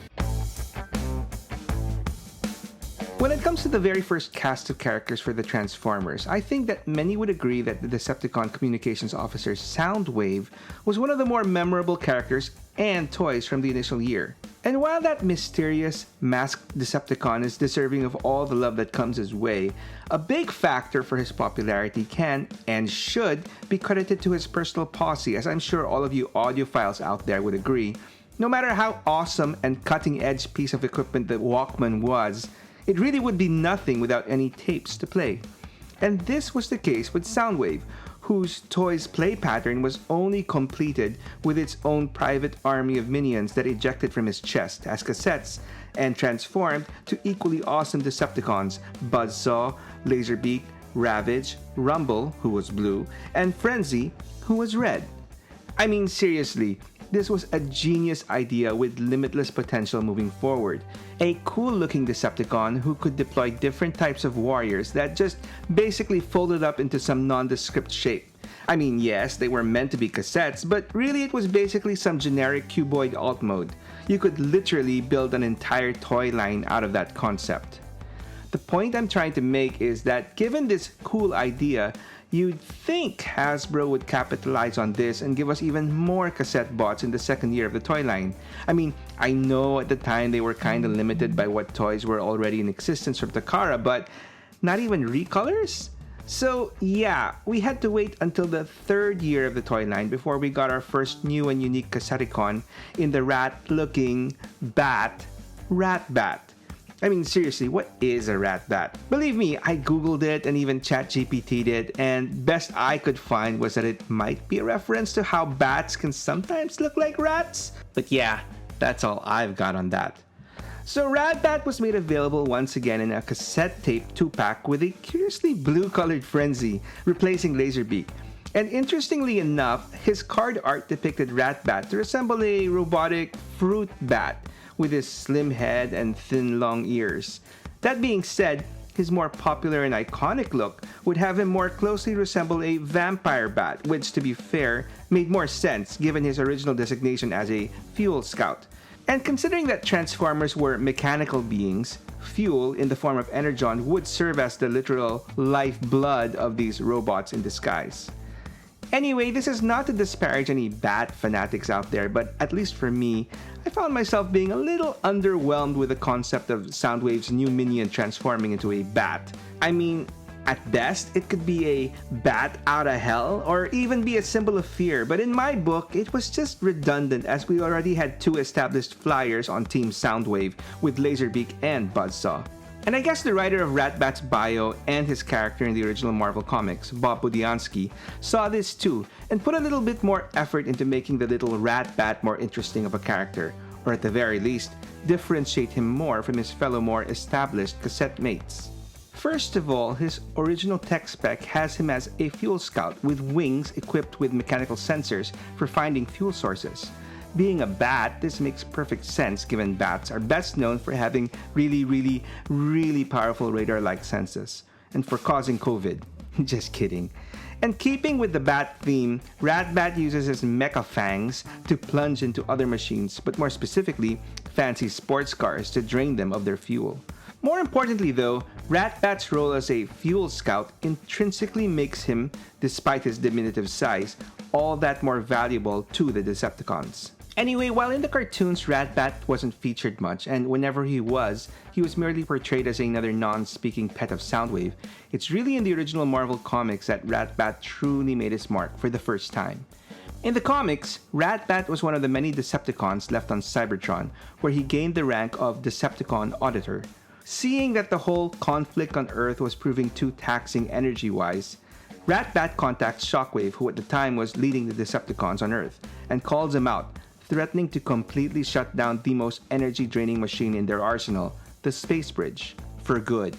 When it comes to the very first cast of characters for the Transformers, I think that many would agree that the Decepticon Communications Officer's Soundwave was one of the more memorable characters and toys from the initial year. And while that mysterious, masked Decepticon is deserving of all the love that comes his way, a big factor for his popularity can and should be credited to his personal posse, as I'm sure all of you audiophiles out there would agree. No matter how awesome and cutting-edge piece of equipment the Walkman was, it really would be nothing without any tapes to play. And this was the case with Soundwave, whose toy's play pattern was only completed with its own private army of minions that ejected from his chest as cassettes and transformed to equally awesome Decepticons, Buzzsaw, Laserbeak, Ravage, Rumble, who was blue, and Frenzy, who was red. I mean, seriously, this was a genius idea with limitless potential moving forward. A cool-looking Decepticon who could deploy different types of warriors that just basically folded up into some nondescript shape. I mean, yes, they were meant to be cassettes, but really it was basically some generic cuboid alt mode. You could literally build an entire toy line out of that concept. The point I'm trying to make is that given this cool idea, you'd think Hasbro would capitalize on this and give us even more cassette bots in the second year of the toy line. I mean, I know at the time they were kinda limited by what toys were already in existence from Takara, but not even recolors? So yeah, we had to wait until the third year of the toy line before we got our first new and unique Cassetticon in the rat-looking Ratbat. I mean, seriously, what is a Ratbat? Believe me, I googled it and even ChatGPT'd it, and best I could find was that it might be a reference to how bats can sometimes look like rats. But yeah, that's all I've got on that. So Ratbat was made available once again in a cassette tape 2-pack with a curiously blue-colored Frenzy, replacing Laserbeak. And interestingly enough, his card art depicted Ratbat to resemble a robotic fruit bat with his slim head and thin long ears. That being said, his more popular and iconic look would have him more closely resemble a vampire bat, which, to be fair, made more sense given his original designation as a fuel scout. And considering that Transformers were mechanical beings, fuel in the form of energon would serve as the literal lifeblood of these robots in disguise. Anyway, this is not to disparage any bat fanatics out there, but at least for me, I found myself being a little underwhelmed with the concept of Soundwave's new minion transforming into a bat. I mean, at best, it could be a bat out of hell, or even be a symbol of fear, but in my book, it was just redundant as we already had two established flyers on Team Soundwave with Laserbeak and Buzzsaw. And I guess the writer of Ratbat's bio and his character in the original Marvel Comics, Bob Budiansky, saw this too and put a little bit more effort into making the little Ratbat more interesting of a character, or at the very least, differentiate him more from his fellow more established cassette mates. First of all, his original tech spec has him as a fuel scout with wings equipped with mechanical sensors for finding fuel sources. Being a bat, this makes perfect sense given bats are best known for having really powerful radar-like senses and for causing COVID. Just kidding. And keeping with the bat theme, Ratbat uses his mecha fangs to plunge into other machines, but more specifically, fancy sports cars to drain them of their fuel. More importantly though, Ratbat's role as a fuel scout intrinsically makes him, despite his diminutive size, all that more valuable to the Decepticons. Anyway, while in the cartoons, Ratbat wasn't featured much, and whenever he was merely portrayed as another non-speaking pet of Soundwave, it's really in the original Marvel Comics that Ratbat truly made his mark for the first time. In the comics, Ratbat was one of the many Decepticons left on Cybertron, where he gained the rank of Decepticon Auditor. Seeing that the whole conflict on Earth was proving too taxing energy-wise, Ratbat contacts Shockwave, who at the time was leading the Decepticons on Earth, and calls him out, threatening to completely shut down the most energy-draining machine in their arsenal, the Space Bridge, for good.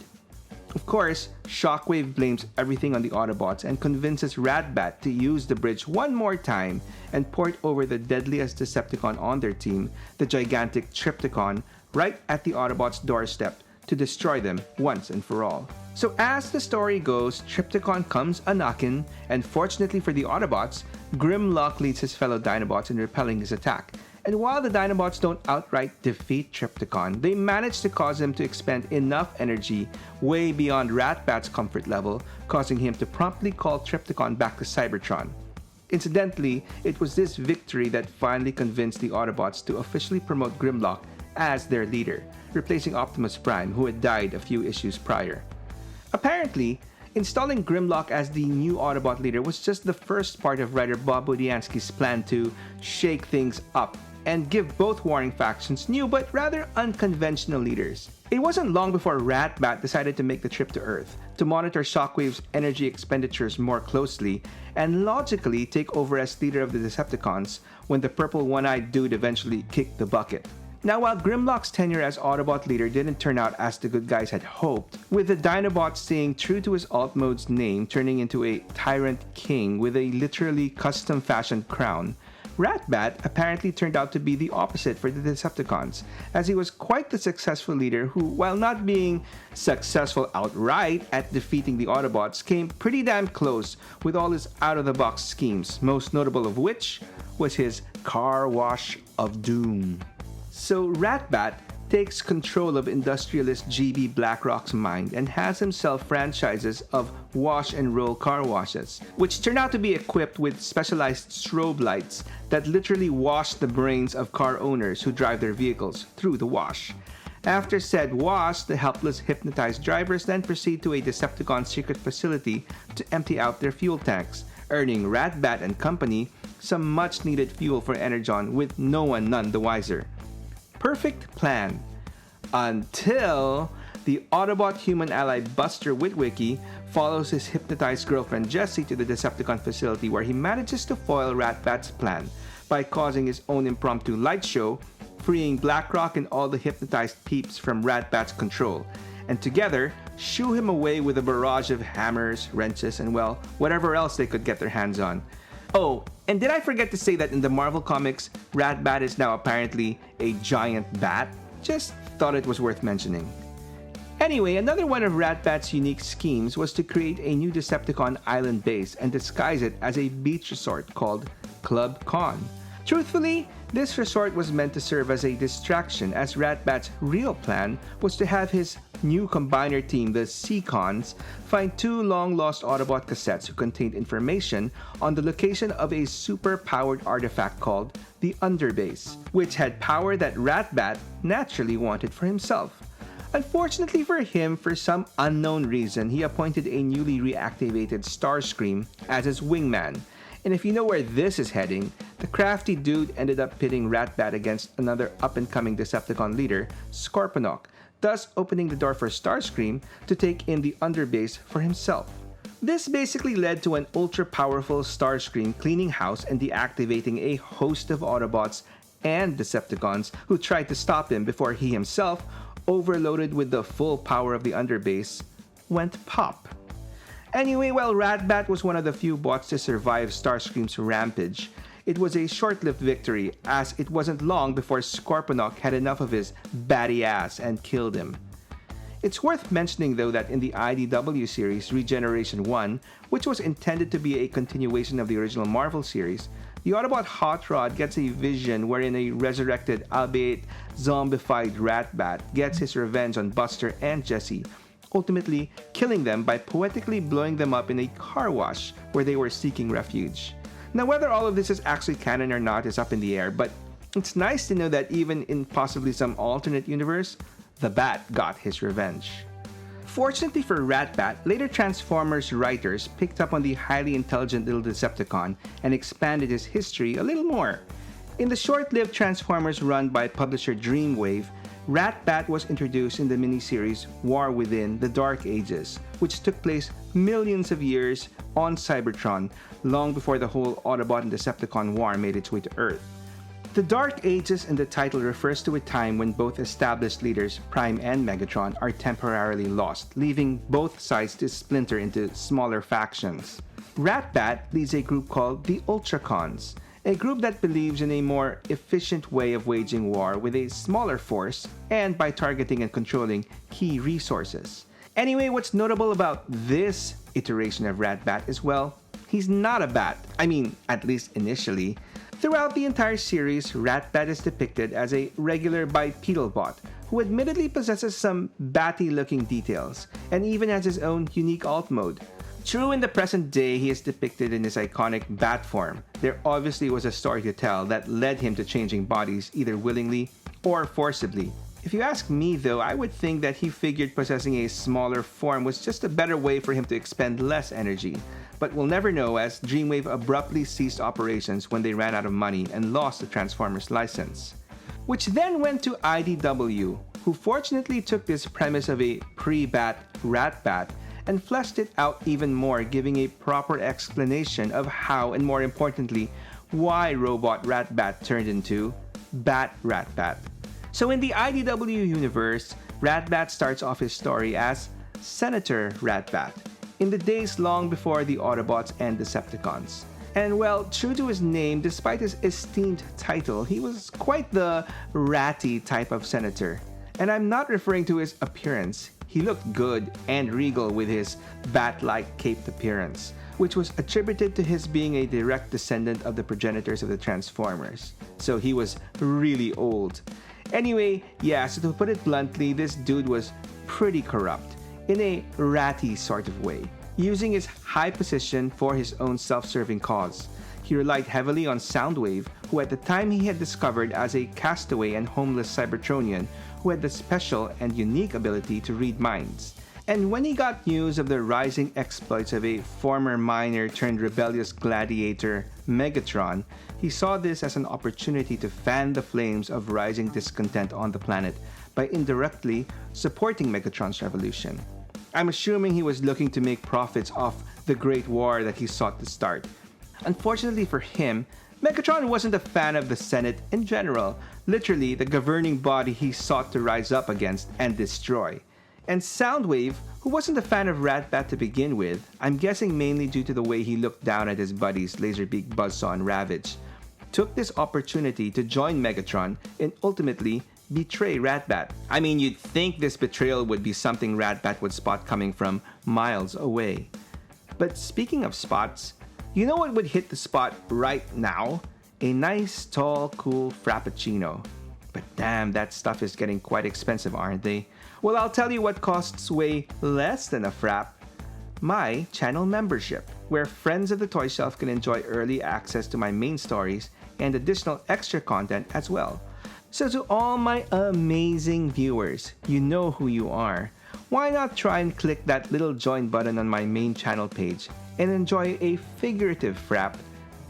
Of course, Shockwave blames everything on the Autobots and convinces Ratbat to use the bridge one more time and port over the deadliest Decepticon on their team, the gigantic Trypticon, right at the Autobots' doorstep to destroy them once and for all. So as the story goes, Trypticon comes a-knockin', and fortunately for the Autobots, Grimlock leads his fellow Dinobots in repelling his attack. And while the Dinobots don't outright defeat Trypticon, they manage to cause him to expend enough energy way beyond Ratbat's comfort level, causing him to promptly call Trypticon back to Cybertron. Incidentally, it was this victory that finally convinced the Autobots to officially promote Grimlock as their leader, replacing Optimus Prime, who had died a few issues prior. Apparently, installing Grimlock as the new Autobot leader was just the first part of writer Bob Budiansky's plan to shake things up and give both warring factions new but rather unconventional leaders. It wasn't long before Ratbat decided to make the trip to Earth to monitor Shockwave's energy expenditures more closely and logically take over as leader of the Decepticons when the purple one-eyed dude eventually kicked the bucket. Now, while Grimlock's tenure as Autobot leader didn't turn out as the good guys had hoped, with the Dinobots staying true to his alt mode's name turning into a tyrant king with a literally custom-fashioned crown, Ratbat apparently turned out to be the opposite for the Decepticons, as he was quite the successful leader who, while not being successful outright at defeating the Autobots, came pretty damn close with all his out-of-the-box schemes, most notable of which was his car wash of doom. So Ratbat takes control of industrialist GB Blackrock's mind and has himself franchises of wash and roll car washes, which turn out to be equipped with specialized strobe lights that literally wash the brains of car owners who drive their vehicles through the wash. After said wash, the helpless hypnotized drivers then proceed to a Decepticon secret facility to empty out their fuel tanks, earning Ratbat and company some much needed fuel for Energon with no one none the wiser. Perfect plan. Until the Autobot human ally Buster Witwicky follows his hypnotized girlfriend Jessie to the Decepticon facility where he manages to foil Ratbat's plan by causing his own impromptu light show, freeing Blackrock and all the hypnotized peeps from Ratbat's control, and together shoo him away with a barrage of hammers, wrenches, and well, whatever else they could get their hands on. Oh, and did I forget to say that in the Marvel Comics, Ratbat is now apparently a giant bat? Just thought it was worth mentioning. Anyway, another one of Ratbat's unique schemes was to create a new Decepticon island base and disguise it as a beach resort called Club Con. Truthfully, this resort was meant to serve as a distraction, as Ratbat's real plan was to have his new combiner team, the Seacons, find two long-lost Autobot cassettes who contained information on the location of a super-powered artifact called the Underbase, which had power that Ratbat naturally wanted for himself. Unfortunately for him, for some unknown reason, he appointed a newly reactivated Starscream as his wingman. And if you know where this is heading, the crafty dude ended up pitting Ratbat against another up-and-coming Decepticon leader, Scorponok, thus opening the door for Starscream to take in the Underbase for himself. This basically led to an ultra-powerful Starscream cleaning house and deactivating a host of Autobots and Decepticons who tried to stop him before he himself, overloaded with the full power of the Underbase, went pop. Anyway, while Ratbat was one of the few bots to survive Starscream's rampage, it was a short-lived victory, as it wasn't long before Scorponok had enough of his batty ass and killed him. It's worth mentioning though that in the IDW series Regeneration 1, which was intended to be a continuation of the original Marvel series, the Autobot Hot Rod gets a vision wherein a resurrected, albeit zombified Ratbat gets his revenge on Buster and Jesse, ultimately killing them by poetically blowing them up in a car wash where they were seeking refuge. Now, whether all of this is actually canon or not is up in the air, but it's nice to know that even in possibly some alternate universe, the Bat got his revenge. Fortunately for Ratbat, later Transformers writers picked up on the highly intelligent little Decepticon and expanded his history a little more. In the short-lived Transformers run by publisher Dreamwave, Ratbat was introduced in the miniseries War Within: The Dark Ages, which took place millions of years on Cybertron, long before the whole Autobot and Decepticon war made its way to Earth. The Dark Ages in the title refers to a time when both established leaders, Prime and Megatron, are temporarily lost, leaving both sides to splinter into smaller factions. Ratbat leads a group called the Ultracons, a group that believes in a more efficient way of waging war with a smaller force and by targeting and controlling key resources. Anyway, what's notable about this iteration of Ratbat is, well, he's not a bat. I mean, at least initially. Throughout the entire series, Ratbat is depicted as a regular bipedal bot who admittedly possesses some batty-looking details and even has his own unique alt mode. True, in the present day, he is depicted in his iconic bat form. There obviously was a story to tell that led him to changing bodies either willingly or forcibly. If you ask me though, I would think that he figured possessing a smaller form was just a better way for him to expend less energy. But we'll never know, as Dreamwave abruptly ceased operations when they ran out of money and lost the Transformers license. Which then went to IDW, who fortunately took this premise of a pre-Bat Ratbat and fleshed it out even more, giving a proper explanation of how, and more importantly, why Robot Ratbat turned into Bat Ratbat. So in the IDW universe, Ratbat starts off his story as Senator Ratbat, in the days long before the Autobots and Decepticons. And well, true to his name, despite his esteemed title, he was quite the ratty type of senator. And I'm not referring to his appearance. He looked good and regal with his bat-like caped appearance, which was attributed to his being a direct descendant of the progenitors of the Transformers. So he was really old. Anyway, yeah, so to put it bluntly, this dude was pretty corrupt, in a ratty sort of way, using his high position for his own self-serving cause. He relied heavily on Soundwave, who at the time he had discovered as a castaway and homeless Cybertronian who had the special and unique ability to read minds. And when he got news of the rising exploits of a former miner turned rebellious gladiator, Megatron, he saw this as an opportunity to fan the flames of rising discontent on the planet by indirectly supporting Megatron's revolution. I'm assuming he was looking to make profits off the Great War that he sought to start. Unfortunately for him, Megatron wasn't a fan of the Senate in general, literally the governing body he sought to rise up against and destroy. And Soundwave, who wasn't a fan of Ratbat to begin with, I'm guessing mainly due to the way he looked down at his buddies Laserbeak, Buzzsaw, and Ravage, took this opportunity to join Megatron and ultimately betray Ratbat. I mean, you'd think this betrayal would be something Ratbat would spot coming from miles away. But speaking of spots, you know what would hit the spot right now? A nice, tall, cool Frappuccino. But damn, that stuff is getting quite expensive, aren't they? Well, I'll tell you what costs way less than a Frap. My channel membership, where friends of the Toy Shelf can enjoy early access to my main stories and additional extra content as well. So to all my amazing viewers, you know who you are. Why not try and click that little join button on my main channel page and enjoy a figurative Frap,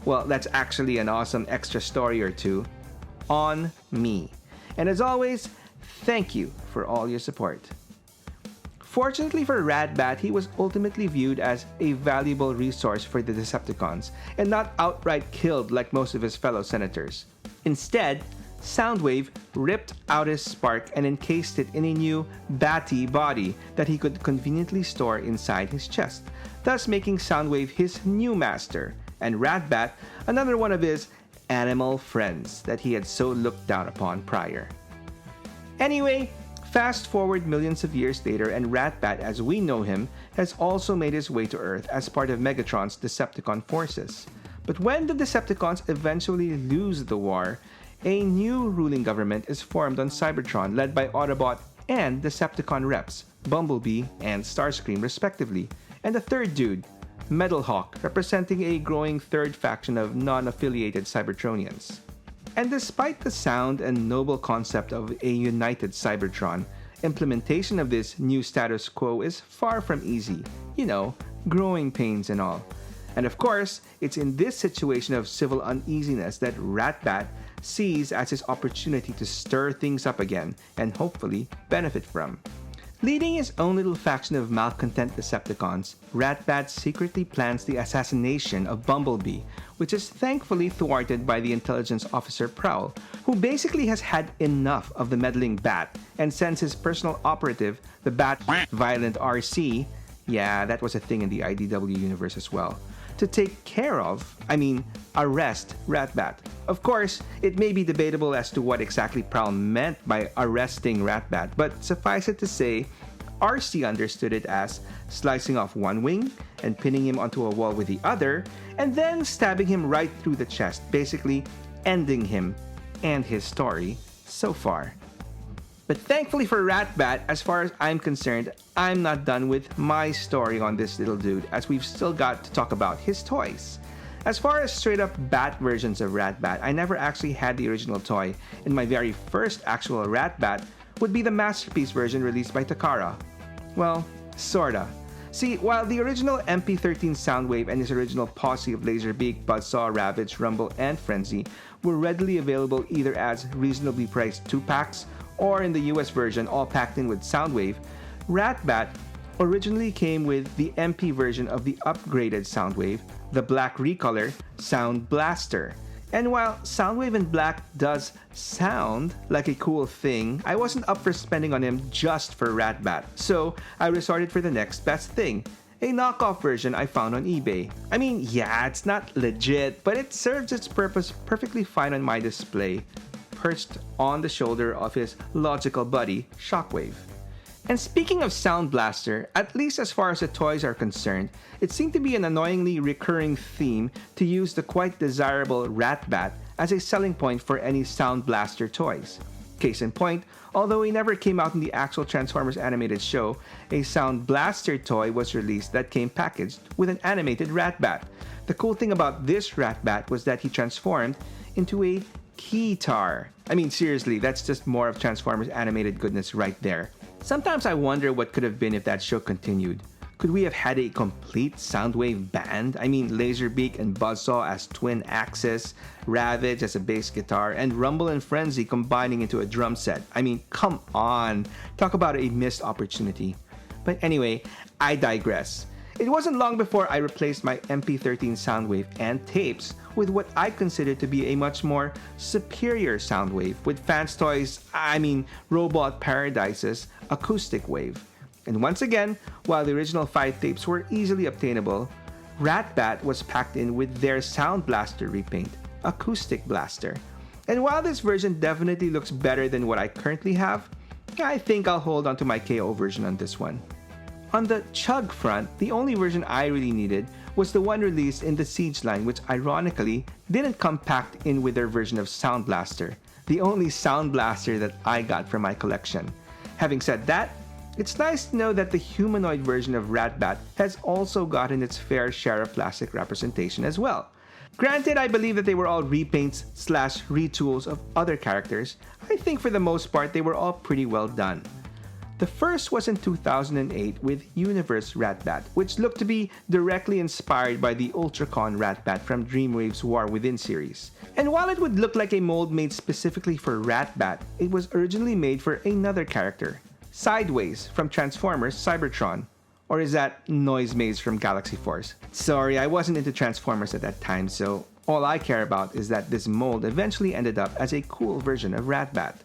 well, that's actually an awesome extra story or two, on me. And as always, thank you for all your support. Fortunately for Ratbat, he was ultimately viewed as a valuable resource for the Decepticons and not outright killed like most of his fellow senators. Instead, Soundwave ripped out his spark and encased it in a new batty body that he could conveniently store inside his chest, thus making Soundwave his new master, and Ratbat another one of his animal friends that he had so looked down upon prior. Anyway, fast forward millions of years later, and Ratbat as we know him has also made his way to Earth as part of Megatron's Decepticon forces. But when the Decepticons eventually lose the war, a new ruling government is formed on Cybertron led by Autobot and Decepticon reps, Bumblebee and Starscream respectively, and a third dude, Metalhawk, representing a growing third faction of non-affiliated Cybertronians. And despite the sound and noble concept of a united Cybertron, implementation of this new status quo is far from easy. You know, growing pains and all. And of course, it's in this situation of civil uneasiness that Ratbat sees as his opportunity to stir things up again and hopefully benefit from. Leading his own little faction of malcontent Decepticons, Ratbat secretly plans the assassination of Bumblebee, which is thankfully thwarted by the intelligence officer Prowl, who basically has had enough of the meddling Bat and sends his personal operative, the Bat Violent RC, yeah, that was a thing in the IDW universe as well, to take care of, arrest Ratbat. Of course, it may be debatable as to what exactly Prowl meant by arresting Ratbat, but suffice it to say, RC understood it as slicing off one wing and pinning him onto a wall with the other, and then stabbing him right through the chest, basically ending him and his story so far. But thankfully for Ratbat, as far as I'm concerned, I'm not done with my story on this little dude, as we've still got to talk about his toys. As far as straight up Bat versions of Ratbat, I never actually had the original toy, and my very first actual Ratbat would be the Masterpiece version released by Takara. Well, sorta. See, while the original MP13 Soundwave and his original posse of Laserbeak, Buzzsaw, Ravage, Rumble, and Frenzy were readily available either as reasonably priced 2-packs or in the US version all packed in with Soundwave, Ratbat originally came with the MP version of the upgraded Soundwave, the black recolor Sound Blaster. And while Soundwave in black does sound like a cool thing, I wasn't up for spending on him just for Ratbat, so I resorted for the next best thing, a knockoff version I found on eBay. Yeah, it's not legit, but it serves its purpose perfectly fine on my display, perched on the shoulder of his logical buddy, Shockwave. And speaking of Sound Blaster, at least as far as the toys are concerned, it seemed to be an annoyingly recurring theme to use the quite desirable Ratbat as a selling point for any Sound Blaster toys. Case in point, although he never came out in the actual Transformers animated show, a Sound Blaster toy was released that came packaged with an animated Ratbat. The cool thing about this Ratbat was that he transformed into a keytar. Seriously, that's just more of Transformers animated goodness right there. Sometimes I wonder what could have been if that show continued. Could we have had a complete Soundwave band? Laserbeak and Buzzsaw as twin axes, Ravage as a bass guitar, and Rumble and Frenzy combining into a drum set. Come on. Talk about a missed opportunity. But anyway, I digress. It wasn't long before I replaced my MP13 Soundwave and tapes with what I consider to be a much more superior Soundwave with Fans Toys, Robot Paradise's Acoustic Wave. And once again, while the original 5 tapes were easily obtainable, Ratbat was packed in with their Sound Blaster repaint, Acoustic Blaster. And while this version definitely looks better than what I currently have, I think I'll hold onto my KO version on this one. On the Chug front, the only version I really needed was the one released in the Siege line, which ironically didn't come packed in with their version of Sound Blaster, the only Sound Blaster that I got from my collection. Having said that, it's nice to know that the humanoid version of Ratbat has also gotten its fair share of plastic representation as well. Granted, I believe that they were all repaints/retools of other characters. I think for the most part they were all pretty well done. The first was in 2008 with Universe Ratbat, which looked to be directly inspired by the Ultracon Ratbat from Dreamwave's War Within series. And while it would look like a mold made specifically for Ratbat, it was originally made for another character, Sideways from Transformers Cybertron. Or is that Noise Maze from Galaxy Force? Sorry, I wasn't into Transformers at that time, so all I care about is that this mold eventually ended up as a cool version of Ratbat.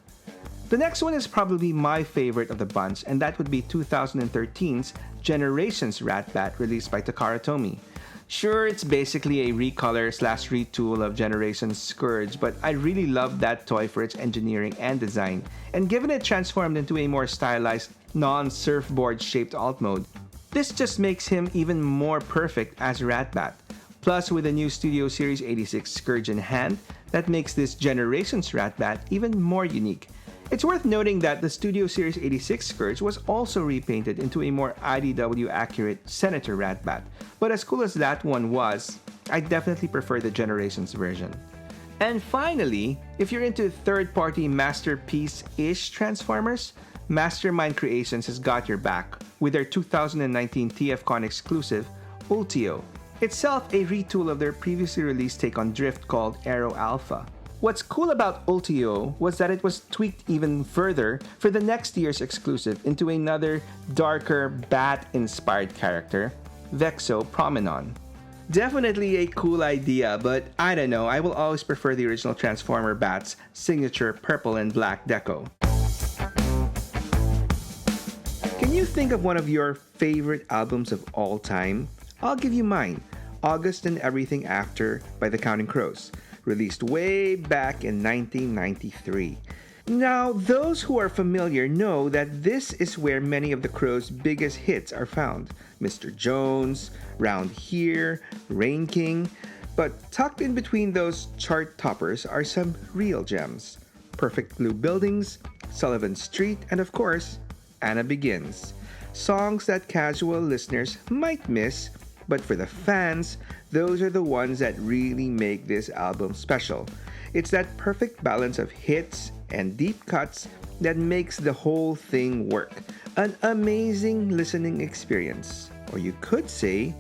The next one is probably my favorite of the bunch, and that would be 2013's Generations Ratbat released by Takara Tomy. Sure, it's basically a recolor/retool of Generations Scourge, but I really loved that toy for its engineering and design, and given it transformed into a more stylized, non-surfboard shaped alt mode, this just makes him even more perfect as Ratbat. Plus, with the new Studio Series 86 Scourge in hand, that makes this Generations Ratbat even more unique. It's worth noting that the Studio Series 86 Scourge was also repainted into a more IDW accurate Senator Ratbat, but as cool as that one was, I definitely prefer the Generations version. And finally, if you're into third-party masterpiece-ish Transformers, Mastermind Creations has got your back with their 2019 TFCon exclusive, Ultio, itself a retool of their previously released take on Drift called Aero Alpha. What's cool about Ultio was that it was tweaked even further for the next year's exclusive into another darker bat-inspired character, Vexo Promenon. Definitely a cool idea, but I don't know, I will always prefer the original Transformer Bat's signature purple and black deco. Can you think of one of your favorite albums of all time? I'll give you mine, August and Everything After by the Counting Crows, released way back in 1993. Now, those who are familiar know that this is where many of the Crows' biggest hits are found. Mr. Jones, Round Here, Rain King. But tucked in between those chart toppers are some real gems. Perfect Blue Buildings, Sullivan Street, and of course, Anna Begins. Songs that casual listeners might miss, but for the fans, those are the ones that really make this album special. It's that perfect balance of hits and deep cuts that makes the whole thing work. An amazing listening experience, or you could say,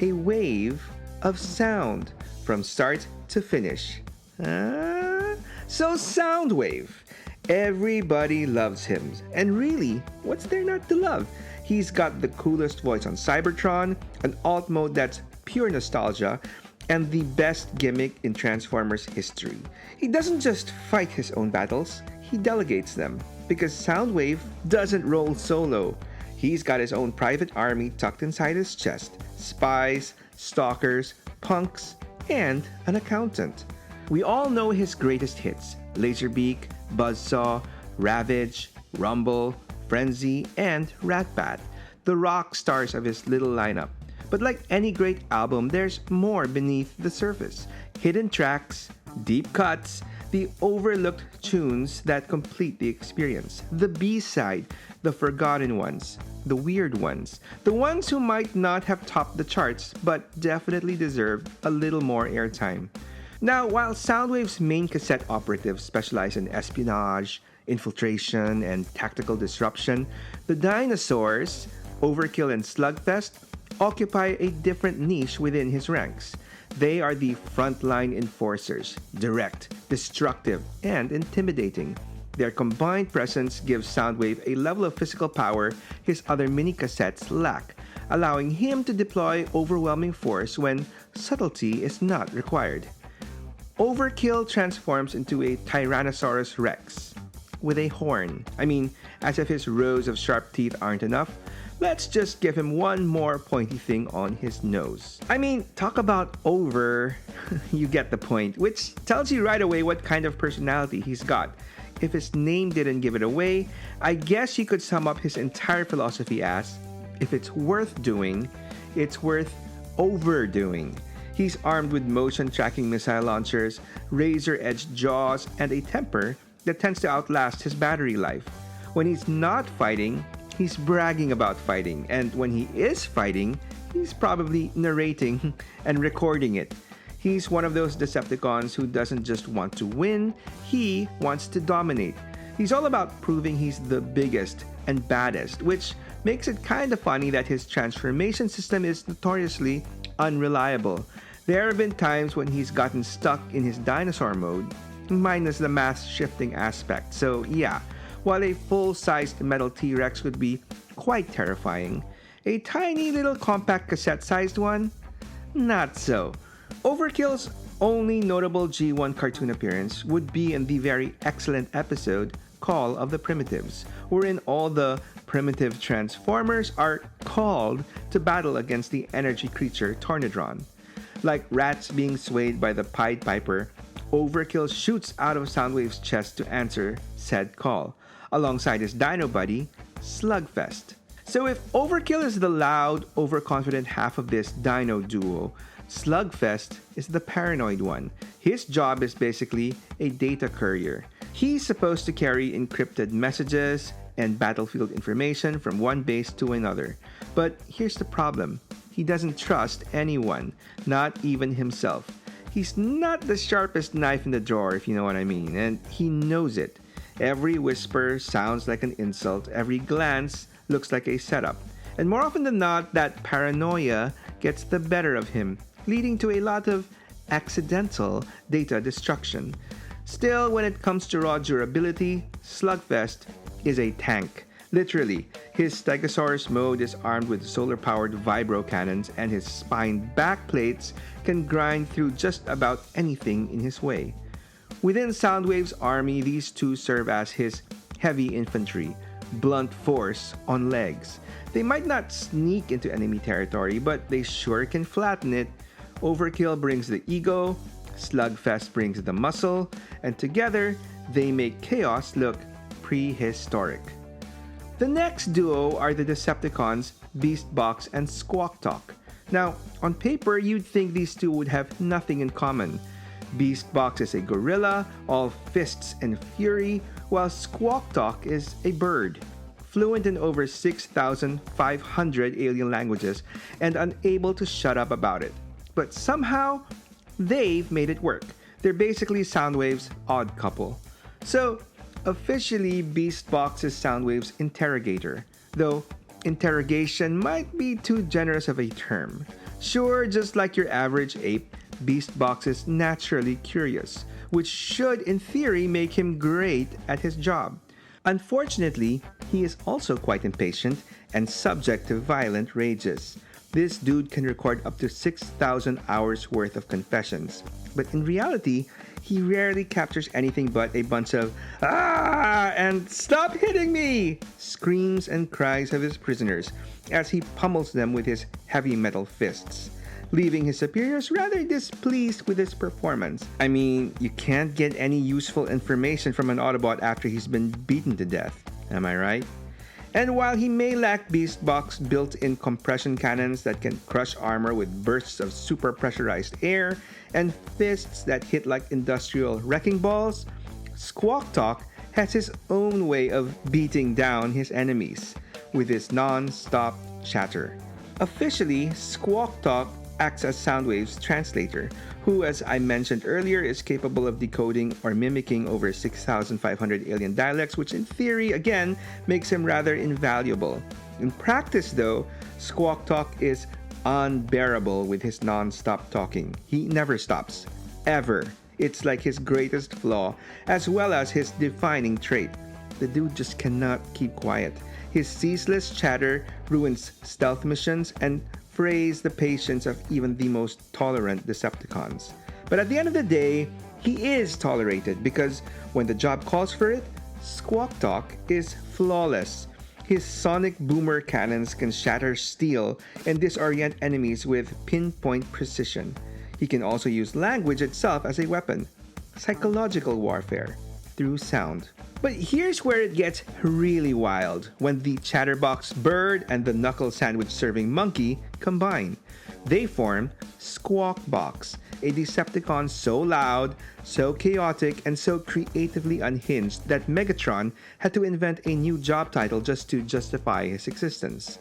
a wave of sound from start to finish. So Soundwave. Everybody loves him, and really, what's there not to love? He's got the coolest voice on Cybertron, an alt mode that's pure nostalgia, and the best gimmick in Transformers history. He doesn't just fight his own battles, he delegates them, because Soundwave doesn't roll solo. He's got his own private army tucked inside his chest, spies, stalkers, punks, and an accountant. We all know his greatest hits, Laserbeak, Buzzsaw, Ravage, Rumble, Frenzy, and Ratbat, the rock stars of his little lineup. But like any great album, there's more beneath the surface. Hidden tracks, deep cuts, the overlooked tunes that complete the experience. The B-side, the forgotten ones, the weird ones, the ones who might not have topped the charts but definitely deserve a little more airtime. Now, while Soundwave's main cassette operatives specialize in espionage, infiltration, and tactical disruption, the dinosaurs, Overkill and Slugfest, occupy a different niche within his ranks. They are the frontline enforcers, direct, destructive, and intimidating. Their combined presence gives Soundwave a level of physical power his other mini-cassettes lack, allowing him to deploy overwhelming force when subtlety is not required. Overkill transforms into a Tyrannosaurus Rex with a horn. I mean, as if his rows of sharp teeth aren't enough, let's just give him one more pointy thing on his nose. I mean, talk about over, you get the point, which tells you right away what kind of personality he's got. If his name didn't give it away, I guess you could sum up his entire philosophy as, if it's worth doing, it's worth overdoing. He's armed with motion tracking missile launchers, razor-edged jaws, and a temper that tends to outlast his battery life. When he's not fighting, he's bragging about fighting, and when he is fighting, he's probably narrating and recording it. He's one of those Decepticons who doesn't just want to win, he wants to dominate. He's all about proving he's the biggest and baddest, which makes it kind of funny that his transformation system is notoriously unreliable. There have been times when he's gotten stuck in his dinosaur mode, minus the mass shifting aspect. So yeah, while a full-sized metal T-Rex would be quite terrifying, a tiny little compact cassette-sized one? Not so. Overkill's only notable G1 cartoon appearance would be in the very excellent episode Call of the Primitives, wherein all the primitive Transformers are called to battle against the energy creature Tornadron. Like rats being swayed by the Pied Piper, Overkill shoots out of Soundwave's chest to answer said call, alongside his dino buddy, Slugfest. So if Overkill is the loud, overconfident half of this dino duo, Slugfest is the paranoid one. His job is basically a data courier. He's supposed to carry encrypted messages and battlefield information from one base to another. But here's the problem. He doesn't trust anyone, not even himself. He's not the sharpest knife in the drawer, if you know what I mean, and he knows it. Every whisper sounds like an insult, every glance looks like a setup. And more often than not, that paranoia gets the better of him, leading to a lot of accidental data destruction. Still, when it comes to raw durability, Slugfest is a tank. Literally, his Stegosaurus mode is armed with solar-powered vibro cannons, and his spine backplates can grind through just about anything in his way. Within Soundwave's army, these two serve as his heavy infantry, blunt force on legs. They might not sneak into enemy territory, but they sure can flatten it. Overkill brings the ego, Slugfest brings the muscle, and together they make chaos look prehistoric. The next duo are the Decepticons, Beastbox and Squawk Talk. Now, on paper, you'd think these two would have nothing in common. Beastbox is a gorilla, all fists and fury, while Squawk Talk is a bird, fluent in over 6,500 alien languages and unable to shut up about it. But somehow, they've made it work. They're basically Soundwave's odd couple. So, officially, Beastbox is Soundwave's interrogator, though interrogation might be too generous of a term. Sure, just like your average ape, Beastbox is naturally curious, which should, in theory, make him great at his job. Unfortunately, he is also quite impatient and subject to violent rages. This dude can record up to 6,000 hours worth of confessions, but in reality, he rarely captures anything but a bunch of "Ah!" and "Stop hitting me!" screams and cries of his prisoners as he pummels them with his heavy metal fists, leaving his superiors rather displeased with his performance. I mean, you can't get any useful information from an Autobot after he's been beaten to death. Am I right? And while he may lack Beastbox built-in compression cannons that can crush armor with bursts of super pressurized air and fists that hit like industrial wrecking balls, Squawk Talk has his own way of beating down his enemies with his non-stop chatter. Officially, Squawk Talk acts as Soundwave's translator, who, as I mentioned earlier, is capable of decoding or mimicking over 6,500 alien dialects, which in theory, again, makes him rather invaluable. In practice, though, Squawk Talk is unbearable with his non-stop talking. He never stops. Ever. It's like his greatest flaw, as well as his defining trait. The dude just cannot keep quiet. His ceaseless chatter ruins stealth missions and frays the patience of even the most tolerant Decepticons. But at the end of the day, he is tolerated because when the job calls for it, Squawk Talk is flawless. His sonic boomer cannons can shatter steel and disorient enemies with pinpoint precision. He can also use language itself as a weapon. Psychological warfare through sound. But here's where it gets really wild when the chatterbox bird and the knuckle sandwich serving monkey combine. They form Squawkbox, a Decepticon so loud, so chaotic, and so creatively unhinged that Megatron had to invent a new job title just to justify his existence.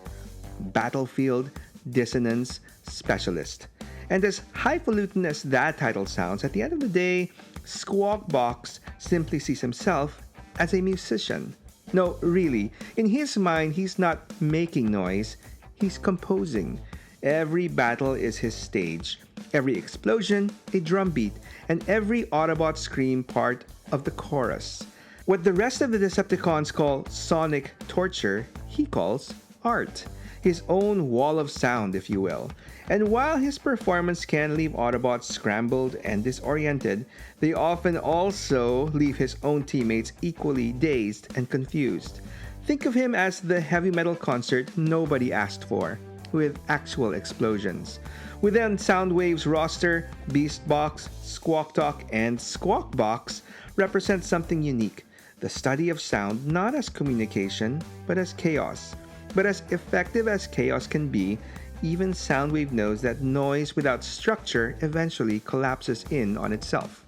Battlefield Dissonance Specialist. And as highfalutin as that title sounds, at the end of the day, Squawkbox simply sees himself as a musician. No, really, in his mind, he's not making noise, he's composing. Every battle is his stage, every explosion a drum beat, and every Autobot scream part of the chorus. What the rest of the Decepticons call sonic torture, he calls art. His own wall of sound, if you will. And while his performance can leave Autobots scrambled and disoriented, they often also leave his own teammates equally dazed and confused. Think of him as the heavy metal concert nobody asked for, with actual explosions. Within Soundwave's roster, Beastbox, Squawk Talk, and Squawkbox represent something unique. The study of sound not as communication, but as chaos. But as effective as chaos can be, even Soundwave knows that noise without structure eventually collapses in on itself.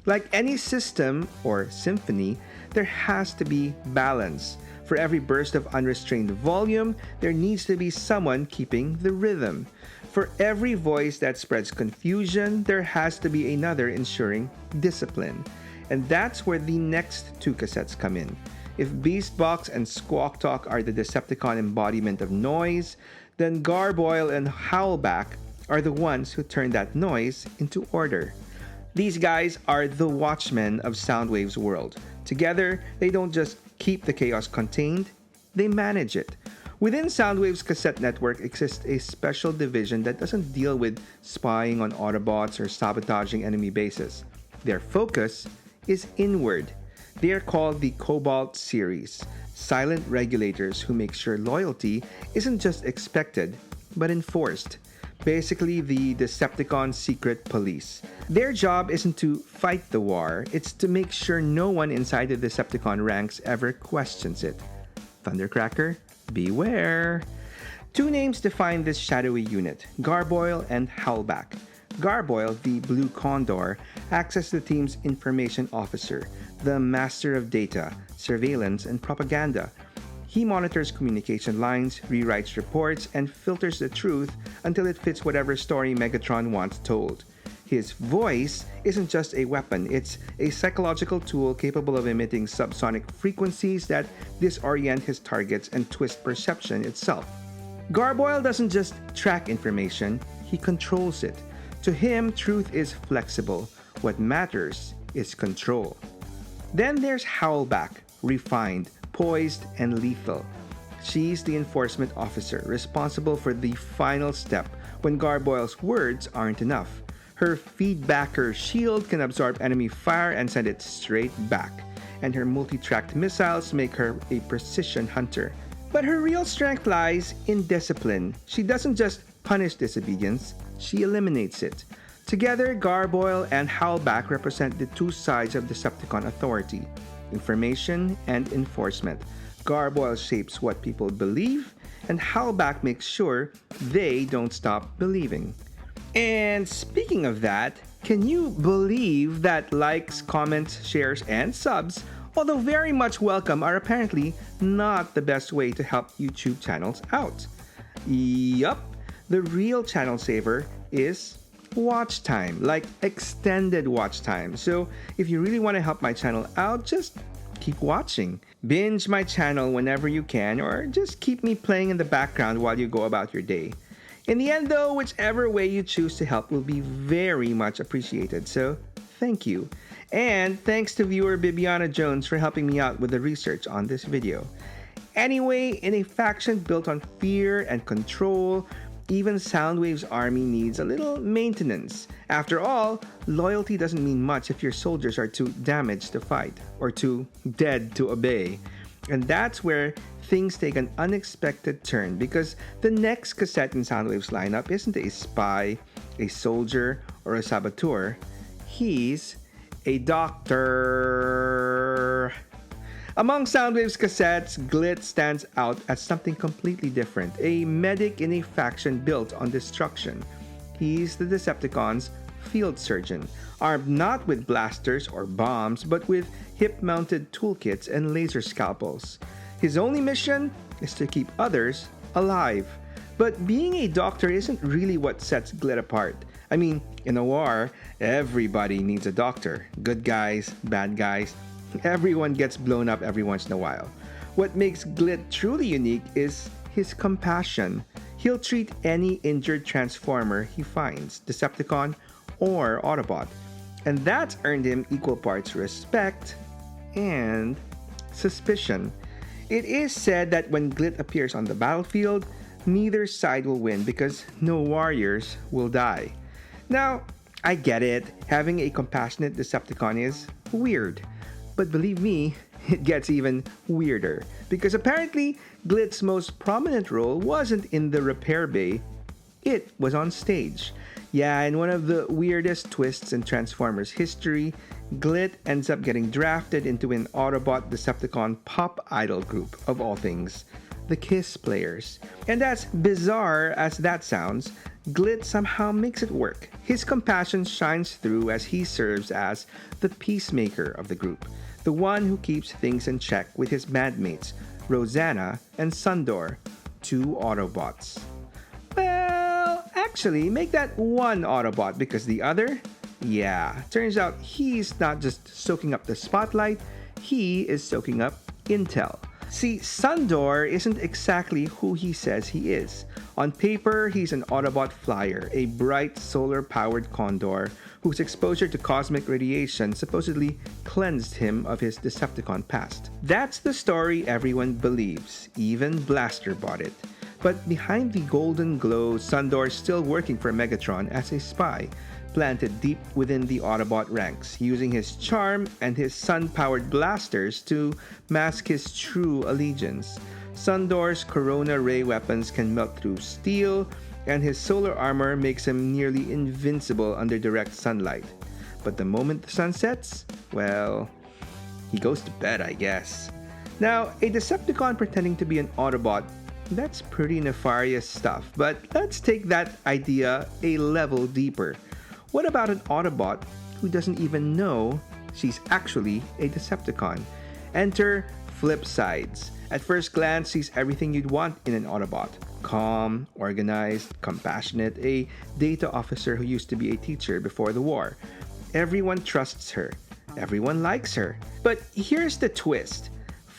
Like any system or symphony, there has to be balance. For every burst of unrestrained volume, there needs to be someone keeping the rhythm. For every voice that spreads confusion, there has to be another ensuring discipline. And that's where the next two cassettes come in. If Beastbox and Squawk Talk are the Decepticon embodiment of noise, then Garboil and Howlback are the ones who turn that noise into order. These guys are the watchmen of Soundwave's world. Together, they don't just keep the chaos contained, they manage it. Within Soundwave's cassette network exists a special division that doesn't deal with spying on Autobots or sabotaging enemy bases. Their focus is inward. They are called the Cobalt Series, silent regulators who make sure loyalty isn't just expected, but enforced. Basically, the Decepticon secret police. Their job isn't to fight the war, it's to make sure no one inside the Decepticon ranks ever questions it. Thundercracker, beware! Two names define this shadowy unit, Garboil and Howlback. Garboil, the Blue Condor, acts as the team's information officer, the master of data, surveillance, and propaganda. He monitors communication lines, rewrites reports, and filters the truth until it fits whatever story Megatron wants told. His voice isn't just a weapon, it's a psychological tool capable of emitting subsonic frequencies that disorient his targets and twist perception itself. Garboil doesn't just track information, he controls it. To him, truth is flexible. What matters is control. Then there's Howlback, refined, poised, and lethal. She's the enforcement officer, responsible for the final step when Garboil's words aren't enough. Her feedbacker shield can absorb enemy fire and send it straight back, and her multi-tracked missiles make her a precision hunter. But her real strength lies in discipline. She doesn't just punish disobedience, she eliminates it. Together, Garboil and Howlback represent the two sides of Decepticon authority, information and enforcement. Garboil shapes what people believe, and Howlback makes sure they don't stop believing. And speaking of that, can you believe that likes, comments, shares, and subs, although very much welcome, are apparently not the best way to help YouTube channels out? Yup, the real channel saver is watch time, like extended watch time. So if you really want to help my channel out, just keep watching. Binge my channel whenever you can, or just keep me playing in the background while you go about your day. In the end though, whichever way you choose to help will be very much appreciated, so thank you. And thanks to viewer Bibiana Jones for helping me out with the research on this video. Anyway, in a faction built on fear and control, even Soundwave's army needs a little maintenance. After all, loyalty doesn't mean much if your soldiers are too damaged to fight or too dead to obey. And that's where things take an unexpected turn because the next cassette in Soundwave's lineup isn't a spy, a soldier, or a saboteur. He's a doctor. Among Soundwave's cassettes, Glit stands out as something completely different, a medic in a faction built on destruction. He's the Decepticons' field surgeon, armed not with blasters or bombs, but with hip-mounted toolkits and laser scalpels. His only mission is to keep others alive. But being a doctor isn't really what sets Glit apart. I mean, in a war, everybody needs a doctor. Good guys, bad guys, everyone gets blown up every once in a while. What makes Glit truly unique is his compassion. He'll treat any injured Transformer he finds, Decepticon or Autobot. And that's earned him equal parts respect and suspicion. It is said that when Glit appears on the battlefield, neither side will win because no warriors will die. Now, I get it, having a compassionate Decepticon is weird. But believe me, it gets even weirder. Because apparently, Glit's most prominent role wasn't in the repair bay, it was on stage. Yeah, in one of the weirdest twists in Transformers history, Glit ends up getting drafted into an Autobot Decepticon pop idol group, of all things, the Kiss Players. And as bizarre as that sounds, Glit somehow makes it work. His compassion shines through as he serves as the peacemaker of the group, the one who keeps things in check with his bandmates, Rosanna and Sundor, two Autobots. Well, actually, make that one Autobot because the other, yeah, turns out he's not just soaking up the spotlight, he is soaking up intel. See, Sundor isn't exactly who he says he is. On paper, he's an Autobot flyer, a bright solar-powered condor whose exposure to cosmic radiation supposedly cleansed him of his Decepticon past. That's the story everyone believes, even Blaster bought it. But behind the golden glow, Sundor's still working for Megatron as a spy, planted deep within the Autobot ranks, using his charm and his sun-powered blasters to mask his true allegiance. Sundor's Corona ray weapons can melt through steel, and his solar armor makes him nearly invincible under direct sunlight. But the moment the sun sets, well, he goes to bed, I guess. Now, a Decepticon pretending to be an Autobot, that's pretty nefarious stuff, but let's take that idea a level deeper. What about an Autobot who doesn't even know she's actually a Decepticon? Enter Flipsides. At first glance, she's everything you'd want in an Autobot. Calm, organized, compassionate, a data officer who used to be a teacher before the war. Everyone trusts her. Everyone likes her. But here's the twist.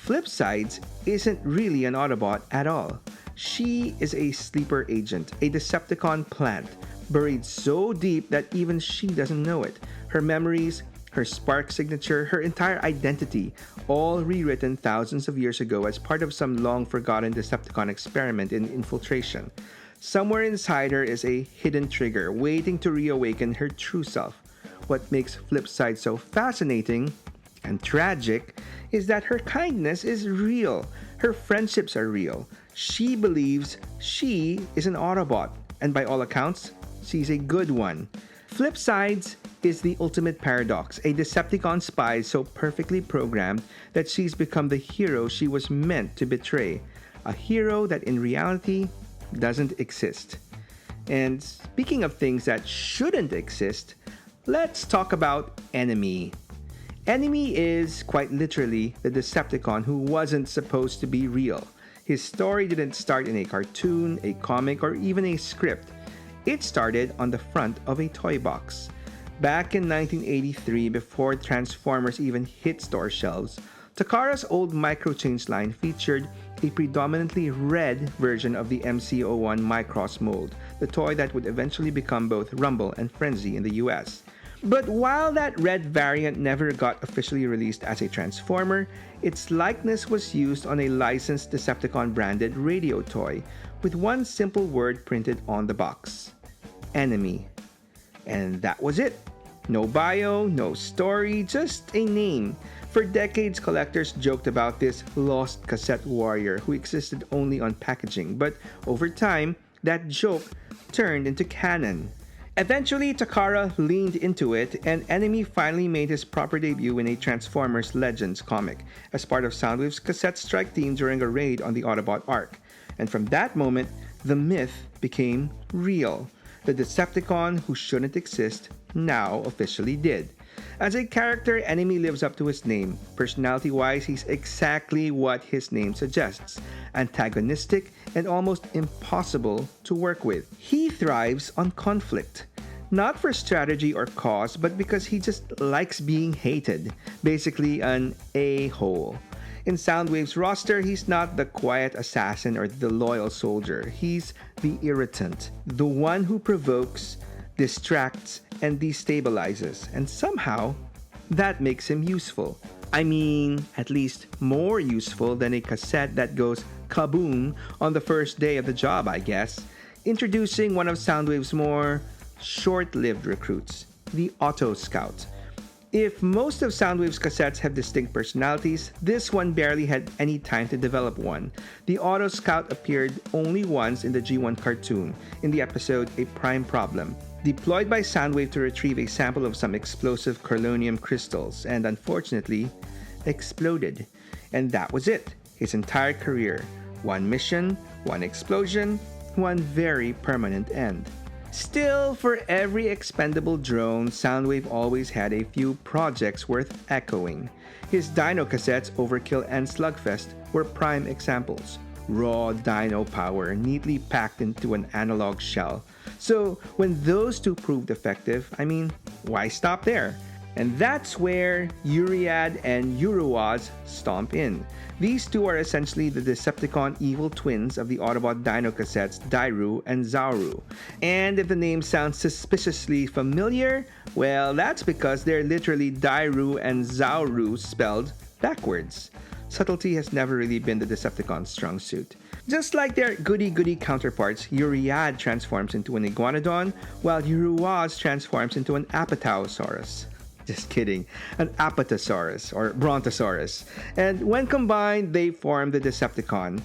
Flipsides isn't really an Autobot at all. She is a sleeper agent, a Decepticon plant, buried so deep that even she doesn't know it. Her memories, her spark signature, her entire identity, all rewritten thousands of years ago as part of some long-forgotten Decepticon experiment in infiltration. Somewhere inside her is a hidden trigger waiting to reawaken her true self. What makes Flipside so fascinating and tragic is that her kindness is real. Her friendships are real. She believes she is an Autobot, and by all accounts, she's a good one. Flipsides is the ultimate paradox, a Decepticon spy so perfectly programmed that she's become the hero she was meant to betray. A hero that in reality doesn't exist. And speaking of things that shouldn't exist, let's talk about Enemy. Enemy is, quite literally, the Decepticon who wasn't supposed to be real. His story didn't start in a cartoon, a comic, or even a script. It started on the front of a toy box. Back in 1983, before Transformers even hit store shelves, Takara's old Microchange line featured a predominantly red version of the MC01 Micros mold, the toy that would eventually become both Rumble and Frenzy in the US. But while that red variant never got officially released as a Transformer, its likeness was used on a licensed Decepticon-branded radio toy, with one simple word printed on the box: Enemy. And that was it. No bio, no story, just a name. For decades, collectors joked about this lost cassette warrior who existed only on packaging, but over time, that joke turned into canon. Eventually, Takara leaned into it, and Enemy finally made his proper debut in a Transformers Legends comic as part of Soundwave's cassette strike team during a raid on the Autobot arc. And from that moment, the myth became real. The Decepticon who shouldn't exist now officially did. As a character, Enemy lives up to his name. Personality-wise, he's exactly what his name suggests. Antagonistic and almost impossible to work with. He thrives on conflict. Not for strategy or cause, but because he just likes being hated. Basically an a-hole. In Soundwave's roster, he's not the quiet assassin or the loyal soldier. He's the irritant. The one who provokes, distracts, and destabilizes. And somehow, that makes him useful. I mean, at least more useful than a cassette that goes kaboom on the first day of the job, I guess. Introducing one of Soundwave's more short-lived recruits, the Auto Scout. If most of Soundwave's cassettes have distinct personalities, this one barely had any time to develop one. The Auto Scout appeared only once in the G1 cartoon, in the episode A Prime Problem, deployed by Soundwave to retrieve a sample of some explosive corlonium crystals, and unfortunately, exploded. And that was it. His entire career. One mission, one explosion, one very permanent end. Still, for every expendable drone, Soundwave always had a few projects worth echoing. His Dino cassettes, Overkill and Slugfest, were prime examples. Raw dino power neatly packed into an analog shell. So, when those two proved effective, why stop there? And that's where Uriad and Uruaz stomp in. These two are essentially the Decepticon evil twins of the Autobot Dino cassettes Dairu and Zauru. And if the name sounds suspiciously familiar, well, that's because they're literally Dairu and Zauru spelled backwards. Subtlety has never really been the Decepticon's strong suit. Just like their goody-goody counterparts, Uriad transforms into an Iguanodon, while Uruaz transforms into an Apatosaurus. Just kidding, an Apatosaurus or Brontosaurus. And when combined, they form the Decepticon.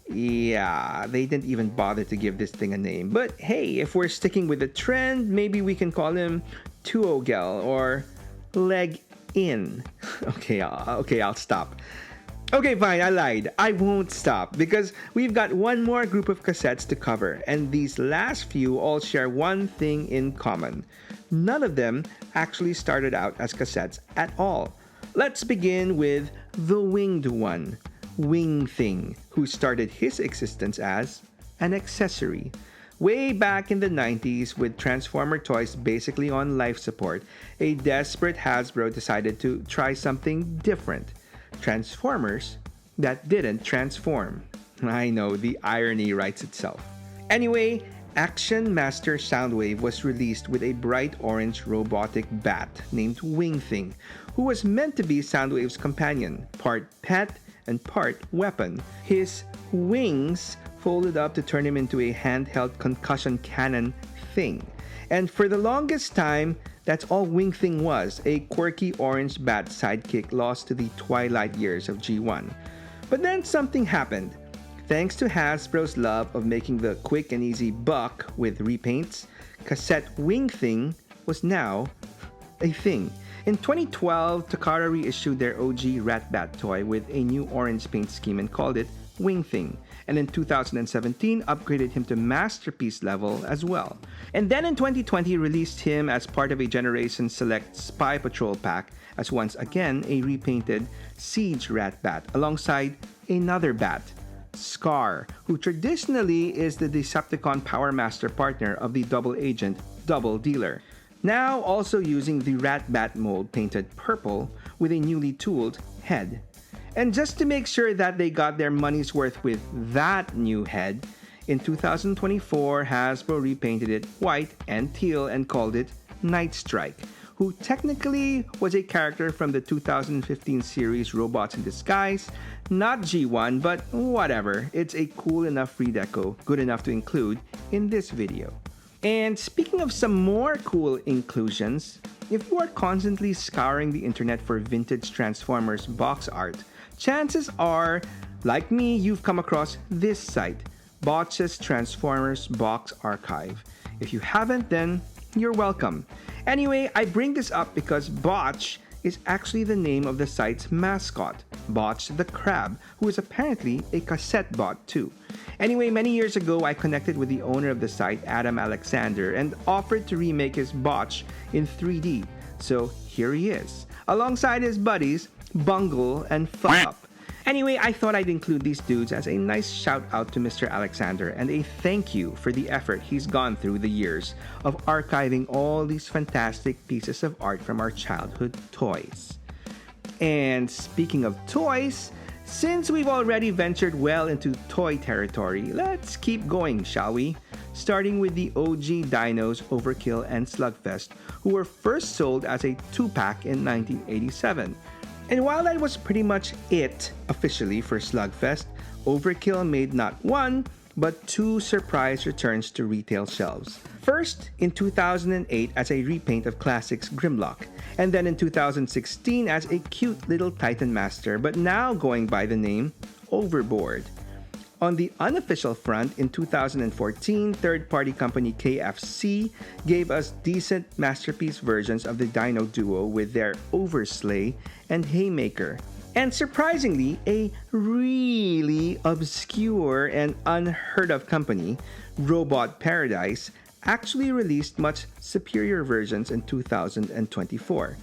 Yeah, they didn't even bother to give this thing a name. But hey, if we're sticking with the trend, maybe we can call him Tuogel or Leg In. Okay, I'll stop. Okay, fine, I lied. I won't stop because we've got one more group of cassettes to cover, and these last few all share one thing in common. None of them actually started out as cassettes at all. Let's begin with the winged one, Wing Thing, who started his existence as an accessory. Way back in the 90s, with Transformer toys basically on life support, a desperate Hasbro decided to try something different. Transformers that didn't transform. I know, the irony writes itself. Anyway, Action Master Soundwave was released with a bright orange robotic bat named Wing Thing, who was meant to be Soundwave's companion, part pet and part weapon. His wings folded up to turn him into a handheld concussion cannon thing. And for the longest time, that's all Wing Thing was, a quirky orange bat sidekick lost to the twilight years of G1. But then something happened. Thanks to Hasbro's love of making the quick and easy buck with repaints, Cassette Wing Thing was now a thing. In 2012, Takara reissued their OG Ratbat toy with a new orange paint scheme and called it Wing Thing. And in 2017, upgraded him to Masterpiece level as well. And then in 2020, released him as part of a Generation Select Spy Patrol pack as once again a repainted Siege Ratbat alongside another bat, Scar, who traditionally is the Decepticon Power Master partner of the Double Agent, Double Dealer. Now also using the Ratbat mold painted purple with a newly tooled head. And just to make sure that they got their money's worth with that new head, in 2024, Hasbro repainted it white and teal and called it Night Strike, who technically was a character from the 2015 series Robots in Disguise. Not G1, but whatever. It's a cool enough redeco, good enough to include in this video. And speaking of some more cool inclusions, if you are constantly scouring the internet for vintage Transformers box art, chances are, like me, you've come across this site, Botch's Transformers Box Archive. If you haven't, then you're welcome. Anyway, I bring this up because Botch is actually the name of the site's mascot, Botch the Crab, who is apparently a cassette bot too. Anyway, many years ago, I connected with the owner of the site, Adam Alexander, and offered to remake his Botch in 3D. So here he is, alongside his buddies, Bungle and Fuck Up. Anyway, I thought I'd include these dudes as a nice shout out to Mr. Alexander and a thank you for the effort he's gone through the years of archiving all these fantastic pieces of art from our childhood toys. And speaking of toys, since we've already ventured well into toy territory, let's keep going, shall we? Starting with the OG Dinos, Overkill and Slugfest, who were first sold as a 2-pack in 1987. And while that was pretty much it officially for Slugfest, Overkill made not one, but 2 surprise returns to retail shelves. First, in 2008 as a repaint of Classics Grimlock, and then in 2016 as a cute little Titan Master, but now going by the name Overboard. On the unofficial front, in 2014, third-party company KFC gave us decent masterpiece versions of the Dino Duo with their Overslay and Haymaker. And surprisingly, a really obscure and unheard of company, Robot Paradise, actually released much superior versions in 2024.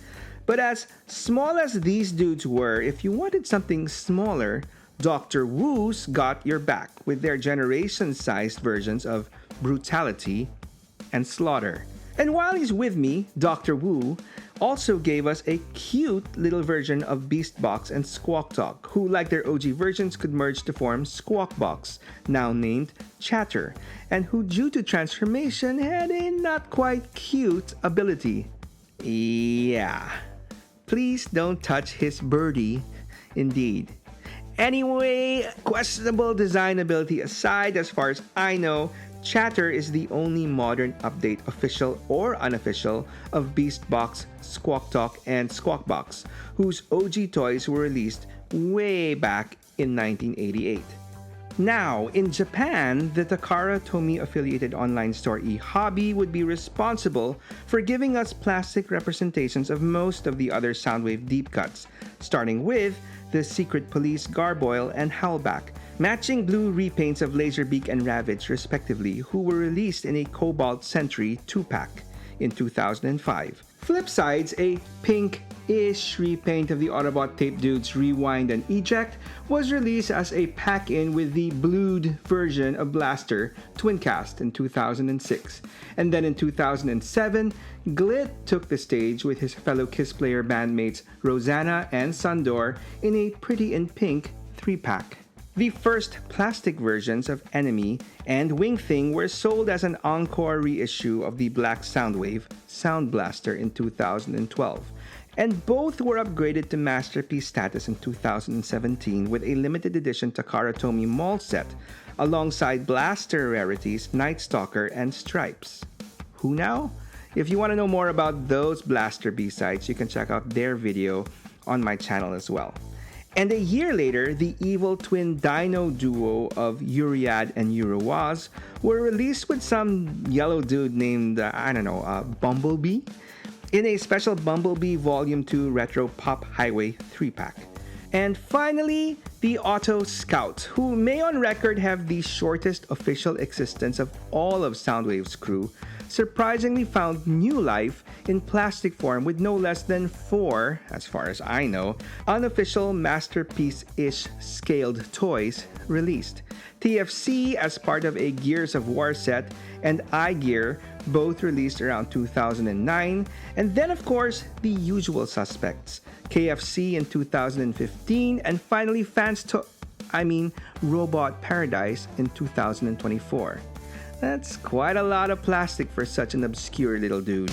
But as small as these dudes were, if you wanted something smaller, Dr. Wu's got your back with their generation-sized versions of Brutality and Slaughter. And while he's with me, Dr. Wu also gave us a cute little version of Beast Box and Squawk Talk, who, like their OG versions, could merge to form Squawk Box, now named Chatter, and who, due to transformation, had a not quite cute ability. Yeah. Please don't touch his birdie. Indeed. Anyway, questionable design ability aside, as far as I know, Chatter is the only modern update, official or unofficial, of Beast Box, Squawk Talk, and Squawk Box, whose OG toys were released way back in 1988. Now, in Japan, the Takara Tomy affiliated online store eHobby would be responsible for giving us plastic representations of most of the other Soundwave deep cuts, starting with the Secret Police Garboil and Howlback, matching blue repaints of Laserbeak and Ravage respectively, who were released in a Cobalt Sentry 2-pack in 2005. Flipsides, a pink-ish repaint of the Autobot Tape Dudes Rewind and Eject, was released as a pack-in with the blued version of Blaster Twincast in 2006. And then in 2007, Glit took the stage with his fellow Kiss Player bandmates Rosanna and Sandor in a Pretty in Pink 3-pack. The first plastic versions of Enemy and Wing Thing were sold as an encore reissue of the Black Soundwave Sound Blaster in 2012, and both were upgraded to masterpiece status in 2017 with a limited edition Takara Tomy mall set alongside Blaster rarities Night Stalker and Stripes. Who now? If you want to know more about those Blaster B-sides, you can check out their video on my channel as well. And a year later, the evil twin dino duo of Uriad and Uruwaz were released with some yellow dude named, Bumblebee, in a special Bumblebee Volume 2 Retro Pop Highway 3-pack. And finally, the Auto Scout, who may on record have the shortest official existence of all of Soundwave's crew, surprisingly found new life in plastic form with no less than 4, as far as I know, unofficial masterpiece-ish scaled toys released. TFC as part of a Gears of War set and iGear both released around 2009, and then of course the usual suspects, KFC in 2015, and finally Robot Paradise in 2024. That's quite a lot of plastic for such an obscure little dude.